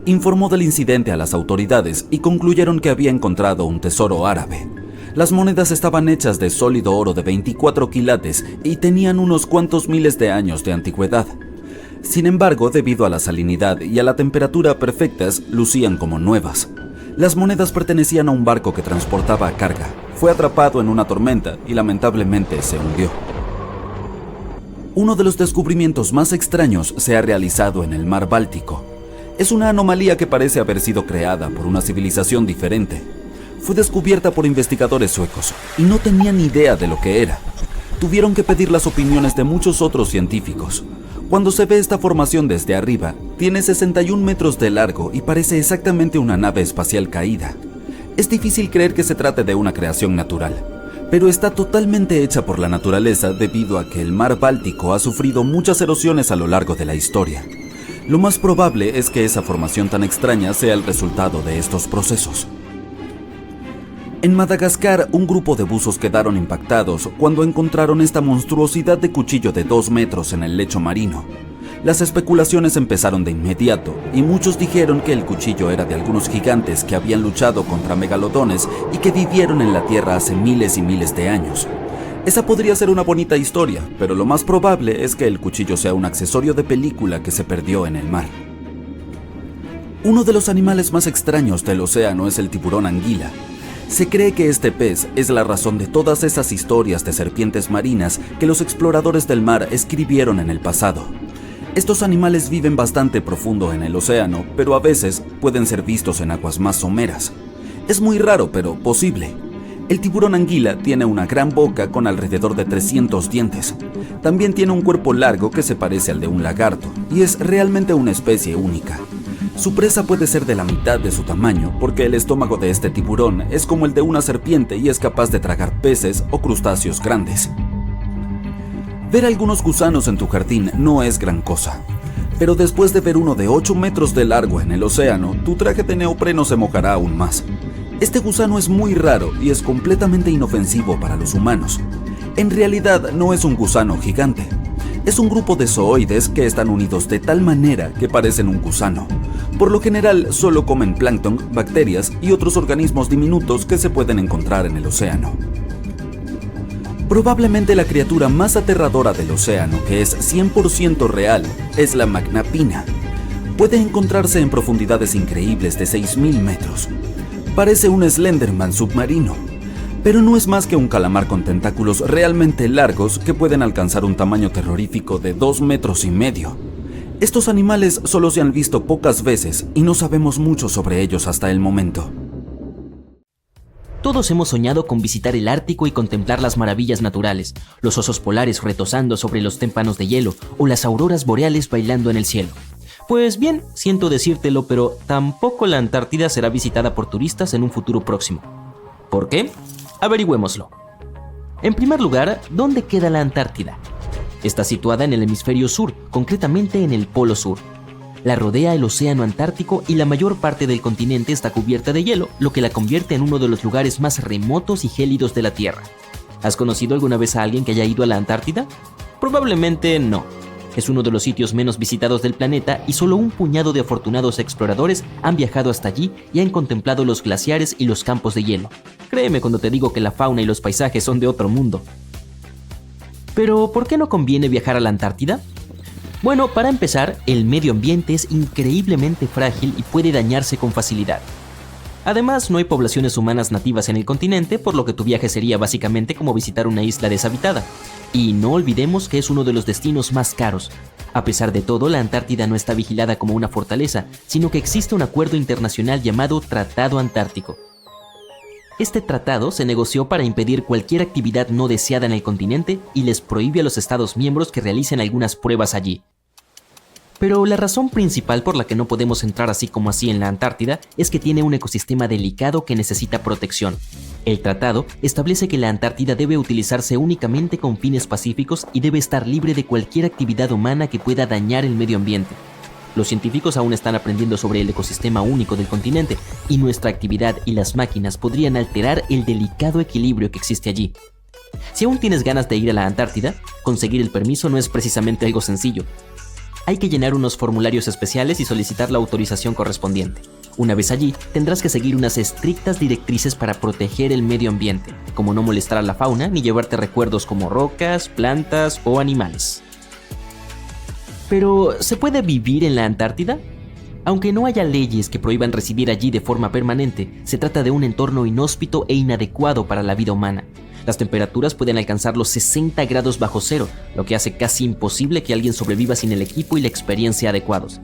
Informó del incidente a las autoridades y concluyeron que había encontrado un tesoro árabe. Las monedas estaban hechas de sólido oro de 24 quilates y tenían unos cuantos miles de años de antigüedad. Sin embargo, debido a la salinidad y a la temperatura perfectas, lucían como nuevas. Las monedas pertenecían a un barco que transportaba carga. Fue atrapado en una tormenta y lamentablemente se hundió. Uno de los descubrimientos más extraños se ha realizado en el mar Báltico. Es una anomalía que parece haber sido creada por una civilización diferente. Fue descubierta por investigadores suecos y no tenían ni idea de lo que era. Tuvieron que pedir las opiniones de muchos otros científicos. Cuando se ve esta formación desde arriba, tiene 61 metros de largo y parece exactamente una nave espacial caída. Es difícil creer que se trate de una creación natural, pero está totalmente hecha por la naturaleza debido a que el mar Báltico ha sufrido muchas erosiones a lo largo de la historia. Lo más probable es que esa formación tan extraña sea el resultado de estos procesos. En Madagascar, un grupo de buzos quedaron impactados cuando encontraron esta monstruosidad de cuchillo de 2 metros en el lecho marino. Las especulaciones empezaron de inmediato y muchos dijeron que el cuchillo era de algunos gigantes que habían luchado contra megalodones y que vivieron en la Tierra hace miles y miles de años. Esa podría ser una bonita historia, pero lo más probable es que el cuchillo sea un accesorio de película que se perdió en el mar. Uno de los animales más extraños del océano es el tiburón anguila. Se cree que este pez es la razón de todas esas historias de serpientes marinas que los exploradores del mar escribieron en el pasado. Estos animales viven bastante profundo en el océano, pero a veces pueden ser vistos en aguas más someras. Es muy raro, pero posible. El tiburón anguila tiene una gran boca con alrededor de 300 dientes. También tiene un cuerpo largo que se parece al de un lagarto, y es realmente una especie única. Su presa puede ser de la mitad de su tamaño, porque el estómago de este tiburón es como el de una serpiente y es capaz de tragar peces o crustáceos grandes. Ver algunos gusanos en tu jardín no es gran cosa, pero después de ver uno de 8 metros de largo en el océano, tu traje de neopreno se mojará aún más. Este gusano es muy raro y es completamente inofensivo para los humanos. En realidad no es un gusano gigante. Es un grupo de zooides que están unidos de tal manera que parecen un gusano. Por lo general solo comen plancton, bacterias y otros organismos diminutos que se pueden encontrar en el océano. Probablemente la criatura más aterradora del océano, que es 100% real, es la magnapina. Puede encontrarse en profundidades increíbles de 6.000 metros. Parece un Slenderman submarino, pero no es más que un calamar con tentáculos realmente largos que pueden alcanzar un tamaño terrorífico de 2,5 metros. Estos animales solo se han visto pocas veces y no sabemos mucho sobre ellos hasta el momento. Todos hemos soñado con visitar el Ártico y contemplar las maravillas naturales, los osos polares retozando sobre los témpanos de hielo o las auroras boreales bailando en el cielo. Pues bien, siento decírtelo, pero tampoco la Antártida será visitada por turistas en un futuro próximo. ¿Por qué? Averigüémoslo. En primer lugar, ¿dónde queda la Antártida? Está situada en el hemisferio sur, concretamente en el Polo Sur. La rodea el océano Antártico y la mayor parte del continente está cubierta de hielo, lo que la convierte en uno de los lugares más remotos y gélidos de la Tierra. ¿Has conocido alguna vez a alguien que haya ido a la Antártida? Probablemente no. Es uno de los sitios menos visitados del planeta y solo un puñado de afortunados exploradores han viajado hasta allí y han contemplado los glaciares y los campos de hielo. Créeme cuando te digo que la fauna y los paisajes son de otro mundo. Pero, ¿por qué no conviene viajar a la Antártida? Bueno, para empezar, el medio ambiente es increíblemente frágil y puede dañarse con facilidad. Además, no hay poblaciones humanas nativas en el continente, por lo que tu viaje sería básicamente como visitar una isla deshabitada. Y no olvidemos que es uno de los destinos más caros. A pesar de todo, la Antártida no está vigilada como una fortaleza, sino que existe un acuerdo internacional llamado Tratado Antártico. Este tratado se negoció para impedir cualquier actividad no deseada en el continente y les prohíbe a los Estados miembros que realicen algunas pruebas allí. Pero la razón principal por la que no podemos entrar así como así en la Antártida es que tiene un ecosistema delicado que necesita protección. El tratado establece que la Antártida debe utilizarse únicamente con fines pacíficos y debe estar libre de cualquier actividad humana que pueda dañar el medio ambiente. Los científicos aún están aprendiendo sobre el ecosistema único del continente y nuestra actividad y las máquinas podrían alterar el delicado equilibrio que existe allí. Si aún tienes ganas de ir a la Antártida, conseguir el permiso no es precisamente algo sencillo. Hay que llenar unos formularios especiales y solicitar la autorización correspondiente. Una vez allí, tendrás que seguir unas estrictas directrices para proteger el medio ambiente, como no molestar a la fauna ni llevarte recuerdos como rocas, plantas o animales. Pero, ¿se puede vivir en la Antártida? Aunque no haya leyes que prohíban residir allí de forma permanente, se trata de un entorno inhóspito e inadecuado para la vida humana. Las temperaturas pueden alcanzar los 60 grados bajo cero, lo que hace casi imposible que alguien sobreviva sin el equipo y la experiencia adecuados.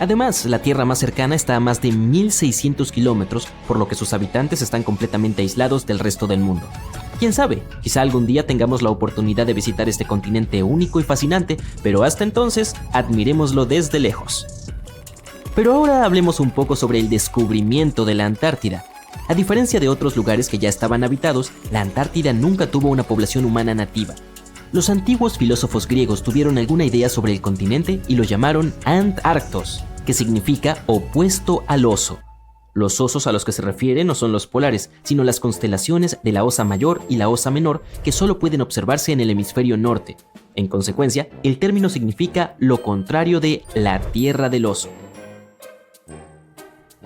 Además, la tierra más cercana está a más de 1.600 kilómetros, por lo que sus habitantes están completamente aislados del resto del mundo. Quién sabe, quizá algún día tengamos la oportunidad de visitar este continente único y fascinante, pero hasta entonces, admirémoslo desde lejos. Pero ahora hablemos un poco sobre el descubrimiento de la Antártida. A diferencia de otros lugares que ya estaban habitados, la Antártida nunca tuvo una población humana nativa. Los antiguos filósofos griegos tuvieron alguna idea sobre el continente y lo llamaron Antarctos, que significa opuesto al oso. Los osos a los que se refiere no son los polares, sino las constelaciones de la Osa Mayor y la Osa Menor que solo pueden observarse en el hemisferio norte. En consecuencia, el término significa lo contrario de la Tierra del Oso.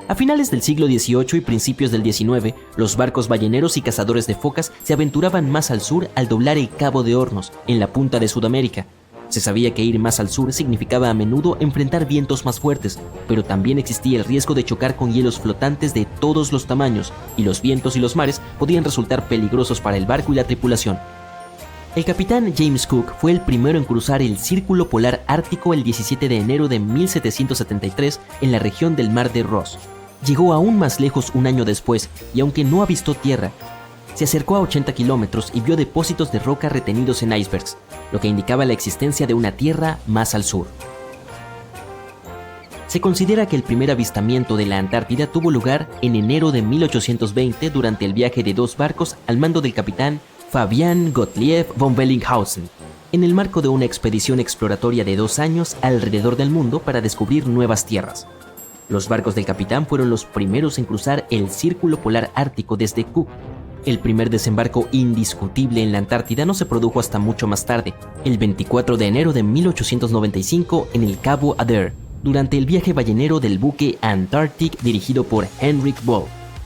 A finales del siglo XVIII y principios del XIX, los barcos balleneros y cazadores de focas se aventuraban más al sur al doblar el Cabo de Hornos, en la punta de Sudamérica. Se sabía que ir más al sur significaba a menudo enfrentar vientos más fuertes, pero también existía el riesgo de chocar con hielos flotantes de todos los tamaños, y los vientos y los mares podían resultar peligrosos para el barco y la tripulación. El capitán James Cook fue el primero en cruzar el Círculo Polar Ártico el 17 de enero de 1773 en la región del Mar de Ross. Llegó aún más lejos un año después, y aunque no avistó tierra, se acercó a 80 kilómetros y vio depósitos de roca retenidos en icebergs, lo que indicaba la existencia de una tierra más al sur. Se considera que el primer avistamiento de la Antártida tuvo lugar en enero de 1820 durante el viaje de dos barcos al mando del capitán Fabian Gottlieb von Bellinghausen, en el marco de una expedición exploratoria de 2 años alrededor del mundo para descubrir nuevas tierras. Los barcos del capitán fueron los primeros en cruzar el Círculo Polar Ártico desde Cook. El primer desembarco indiscutible en la Antártida no se produjo hasta mucho más tarde, el 24 de enero de 1895 en el Cabo Adair, durante el viaje ballenero del buque Antarctic dirigido por Henrik Ball.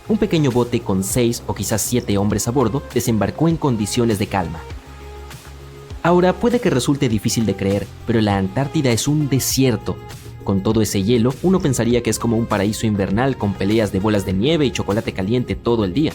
Un pequeño bote con 6 o quizás 7 hombres a bordo desembarcó en condiciones de calma. Ahora puede que resulte difícil de creer, pero la Antártida es un desierto. Con todo ese hielo, uno pensaría que es como un paraíso invernal con peleas de bolas de nieve y chocolate caliente todo el día.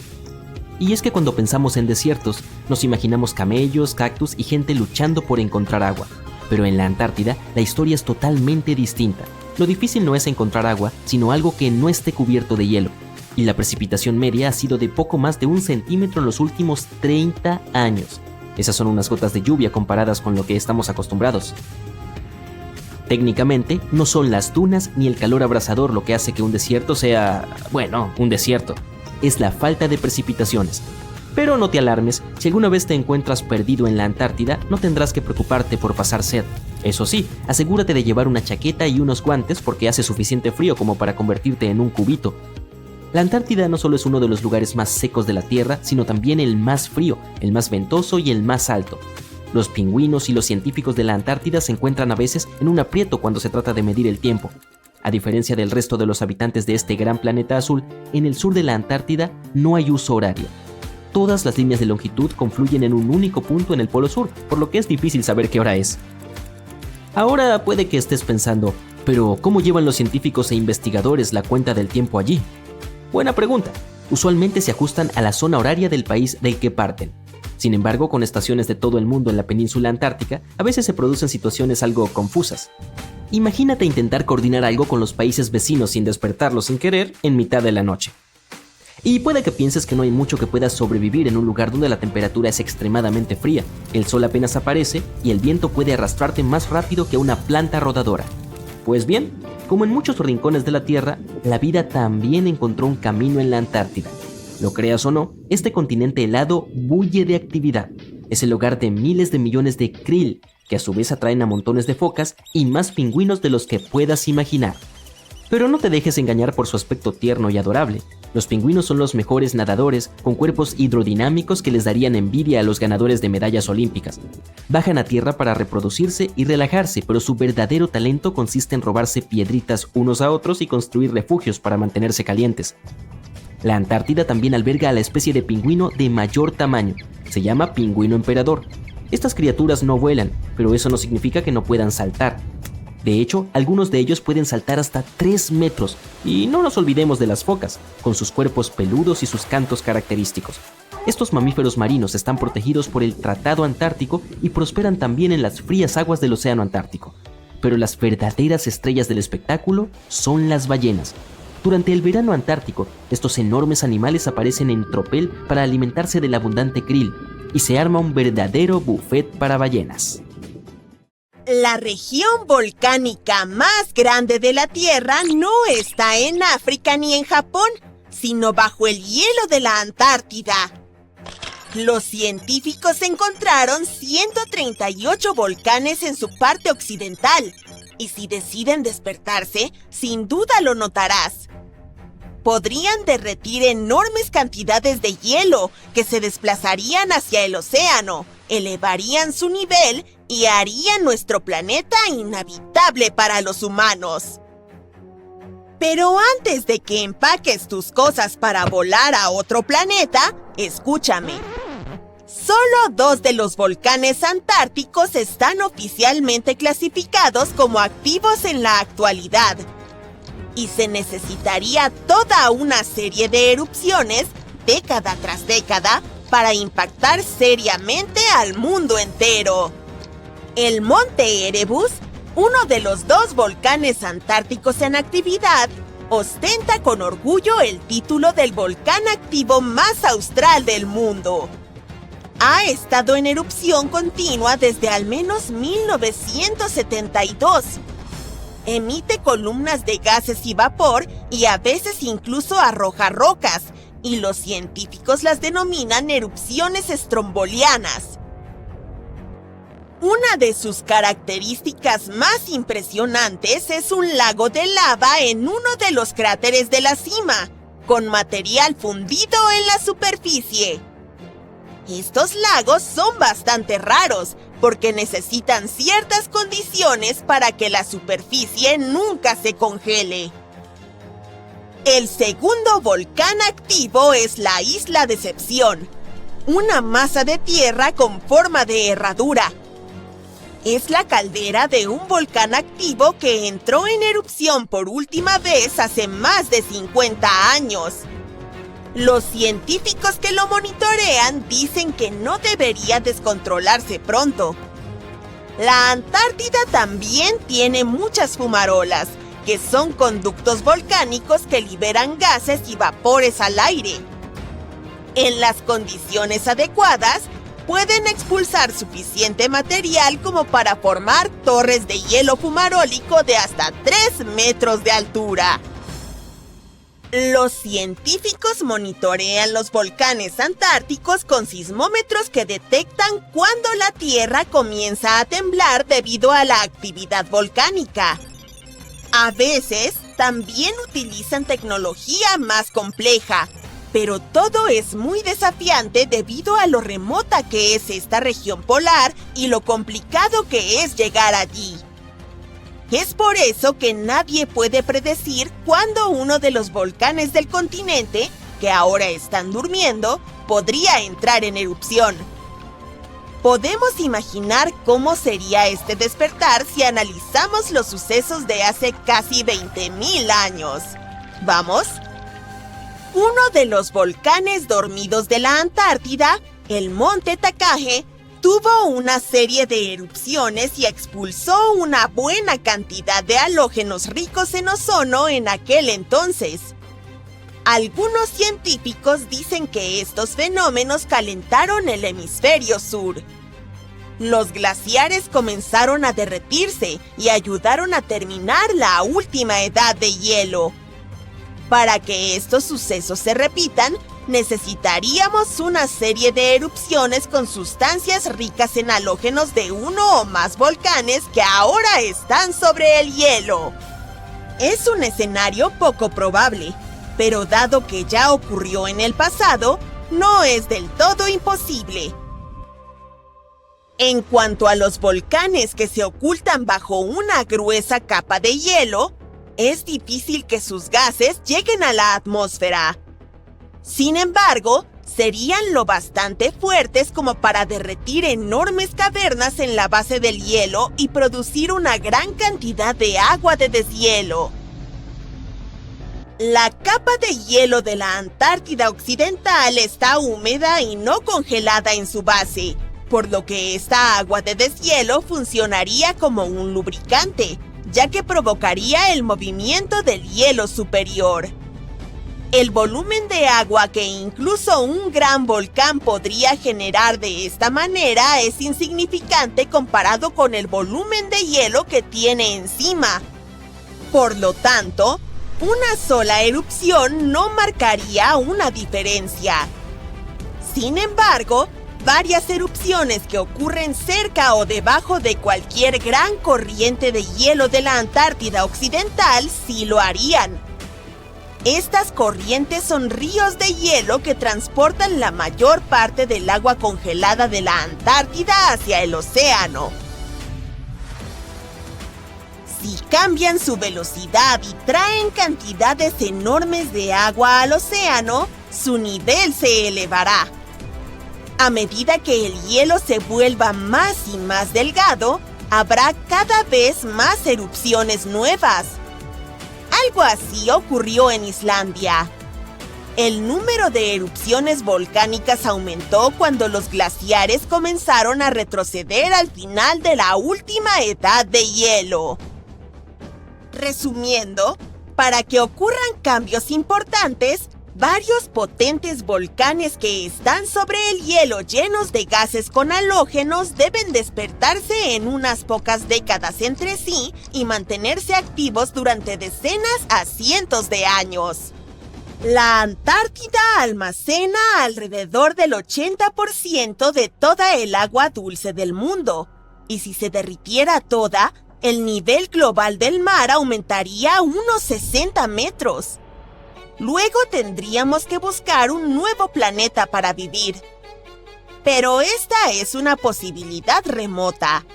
Y es que cuando pensamos en desiertos, nos imaginamos camellos, cactus y gente luchando por encontrar agua. Pero en la Antártida, la historia es totalmente distinta. Lo difícil no es encontrar agua, sino algo que no esté cubierto de hielo. Y la precipitación media ha sido de poco más de 1 centímetro en los últimos 30 años. Esas son unas gotas de lluvia comparadas con lo que estamos acostumbrados. Técnicamente, no son las dunas ni el calor abrasador lo que hace que un desierto sea, un desierto. Es la falta de precipitaciones. Pero no te alarmes, si alguna vez te encuentras perdido en la Antártida, no tendrás que preocuparte por pasar sed. Eso sí, asegúrate de llevar una chaqueta y unos guantes porque hace suficiente frío como para convertirte en un cubito. La Antártida no solo es uno de los lugares más secos de la Tierra, sino también el más frío, el más ventoso y el más alto. Los pingüinos y los científicos de la Antártida se encuentran a veces en un aprieto cuando se trata de medir el tiempo. A diferencia del resto de los habitantes de este gran planeta azul, en el sur de la Antártida no hay uso horario. todas las líneas de longitud confluyen en un único punto en el polo sur, por lo que es difícil saber qué hora es. Ahora puede que estés pensando, pero ¿cómo llevan los científicos e investigadores la cuenta del tiempo allí? Buena pregunta. Usualmente se ajustan a la zona horaria del país del que parten. Sin embargo, con estaciones de todo el mundo en la península antártica, a veces se producen situaciones algo confusas. Imagínate intentar coordinar algo con los países vecinos sin despertarlos sin querer en mitad de la noche. Y puede que pienses que no hay mucho que pueda sobrevivir en un lugar donde la temperatura es extremadamente fría, el sol apenas aparece y el viento puede arrastrarte más rápido que una planta rodadora. Pues bien, como en muchos rincones de la Tierra, la vida también encontró un camino en la Antártida. Lo creas o no, este continente helado bulle de actividad. Es el hogar de miles de millones de krill, que a su vez atraen a montones de focas y más pingüinos de los que puedas imaginar. Pero no te dejes engañar por su aspecto tierno y adorable. Los pingüinos son los mejores nadadores, con cuerpos hidrodinámicos que les darían envidia a los ganadores de medallas olímpicas. Bajan a tierra para reproducirse y relajarse, pero su verdadero talento consiste en robarse piedritas unos a otros y construir refugios para mantenerse calientes. La Antártida también alberga a la especie de pingüino de mayor tamaño. Se llama pingüino emperador. Estas criaturas no vuelan, pero eso no significa que no puedan saltar. De hecho, algunos de ellos pueden saltar hasta 3 metros. Y no nos olvidemos de las focas, con sus cuerpos peludos y sus cantos característicos. Estos mamíferos marinos están protegidos por el Tratado Antártico y prosperan también en las frías aguas del Océano Antártico. Pero las verdaderas estrellas del espectáculo son las ballenas. Durante el verano antártico, estos enormes animales aparecen en tropel para alimentarse del abundante krill, y se arma un verdadero buffet para ballenas. La región volcánica más grande de la Tierra no está en África ni en Japón, sino bajo el hielo de la Antártida. Los científicos encontraron 138 volcanes en su parte occidental, y si deciden despertarse, sin duda lo notarás. Podrían derretir enormes cantidades de hielo que se desplazarían hacia el océano, elevarían su nivel y harían nuestro planeta inhabitable para los humanos. Pero antes de que empaques tus cosas para volar a otro planeta, escúchame. Solo 2 de los volcanes antárticos están oficialmente clasificados como activos en la actualidad. Y se necesitaría toda una serie de erupciones, década tras década, para impactar seriamente al mundo entero. El Monte Erebus, uno de los 2 volcanes antárticos en actividad, ostenta con orgullo el título del volcán activo más austral del mundo. Ha estado en erupción continua desde al menos 1972. Emite columnas de gases y vapor y a veces incluso arroja rocas, y los científicos las denominan erupciones estrombolianas. Una de sus características más impresionantes es un lago de lava en uno de los cráteres de la cima, con material fundido en la superficie. Estos lagos son bastante raros, porque necesitan ciertas condiciones para que la superficie nunca se congele. El segundo volcán activo es la Isla Decepción, una masa de tierra con forma de herradura. Es la caldera de un volcán activo que entró en erupción por última vez hace más de 50 años. Los científicos que lo monitorean dicen que no debería descontrolarse pronto. La Antártida también tiene muchas fumarolas, que son conductos volcánicos que liberan gases y vapores al aire. En las condiciones adecuadas, pueden expulsar suficiente material como para formar torres de hielo fumarólico de hasta 3 metros de altura. Los científicos monitorean los volcanes antárticos con sismómetros que detectan cuando la Tierra comienza a temblar debido a la actividad volcánica. A veces, también utilizan tecnología más compleja, pero todo es muy desafiante debido a lo remota que es esta región polar y lo complicado que es llegar allí. Es por eso que nadie puede predecir cuándo uno de los volcanes del continente, que ahora están durmiendo, podría entrar en erupción. Podemos imaginar cómo sería este despertar si analizamos los sucesos de hace casi 20.000 años. ¿Vamos? Uno de los volcanes dormidos de la Antártida, el Monte Takage, tuvo una serie de erupciones y expulsó una buena cantidad de halógenos ricos en ozono en aquel entonces. Algunos científicos dicen que estos fenómenos calentaron el hemisferio sur. Los glaciares comenzaron a derretirse y ayudaron a terminar la última edad de hielo. Para que estos sucesos se repitan, necesitaríamos una serie de erupciones con sustancias ricas en halógenos de uno o más volcanes que ahora están sobre el hielo. Es un escenario poco probable, pero dado que ya ocurrió en el pasado, no es del todo imposible. En cuanto a los volcanes que se ocultan bajo una gruesa capa de hielo, es difícil que sus gases lleguen a la atmósfera. Sin embargo, serían lo bastante fuertes como para derretir enormes cavernas en la base del hielo y producir una gran cantidad de agua de deshielo. La capa de hielo de la Antártida Occidental está húmeda y no congelada en su base, por lo que esta agua de deshielo funcionaría como un lubricante, ya que provocaría el movimiento del hielo superior. El volumen de agua que incluso un gran volcán podría generar de esta manera es insignificante comparado con el volumen de hielo que tiene encima. Por lo tanto, una sola erupción no marcaría una diferencia. Sin embargo, varias erupciones que ocurren cerca o debajo de cualquier gran corriente de hielo de la Antártida Occidental sí lo harían. Estas corrientes son ríos de hielo que transportan la mayor parte del agua congelada de la Antártida hacia el océano. Si cambian su velocidad y traen cantidades enormes de agua al océano, su nivel se elevará. A medida que el hielo se vuelva más y más delgado, habrá cada vez más erupciones nuevas. Algo así ocurrió en Islandia. El número de erupciones volcánicas aumentó cuando los glaciares comenzaron a retroceder al final de la última edad de hielo. Resumiendo, para que ocurran cambios importantes, varios potentes volcanes que están sobre el hielo llenos de gases con halógenos deben despertarse en unas pocas décadas entre sí y mantenerse activos durante decenas a cientos de años. La Antártida almacena alrededor del 80% de toda el agua dulce del mundo, y si se derritiera toda, el nivel global del mar aumentaría unos 60 metros. Luego tendríamos que buscar un nuevo planeta para vivir. Pero esta es una posibilidad remota.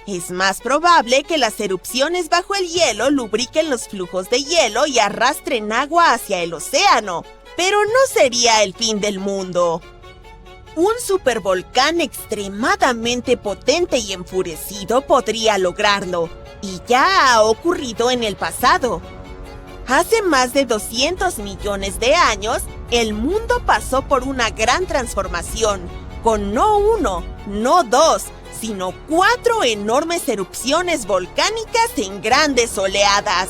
Es más probable que las erupciones bajo el hielo lubriquen los flujos de hielo y arrastren agua hacia el océano, pero no sería el fin del mundo. Un supervolcán extremadamente potente y enfurecido podría lograrlo, y ya ha ocurrido en el pasado. Hace más de 200 millones de años, el mundo pasó por una gran transformación, con no uno, no dos, sino 4 enormes erupciones volcánicas en grandes oleadas.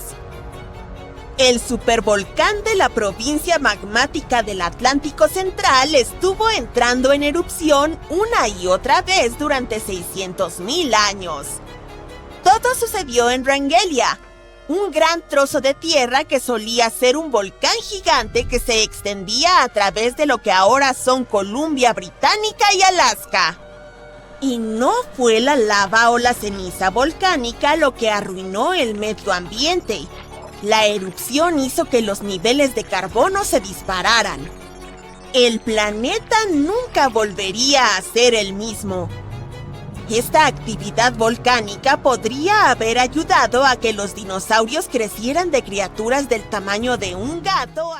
El supervolcán de la provincia magmática del Atlántico Central estuvo entrando en erupción una y otra vez durante 600.000 años. Todo sucedió en Wrangellia, un gran trozo de tierra que solía ser un volcán gigante que se extendía a través de lo que ahora son Columbia Británica y Alaska. Y no fue la lava o la ceniza volcánica lo que arruinó el medio ambiente. La erupción hizo que los niveles de carbono se dispararan. El planeta nunca volvería a ser el mismo. Esta actividad volcánica podría haber ayudado a que los dinosaurios crecieran de criaturas del tamaño de un gato.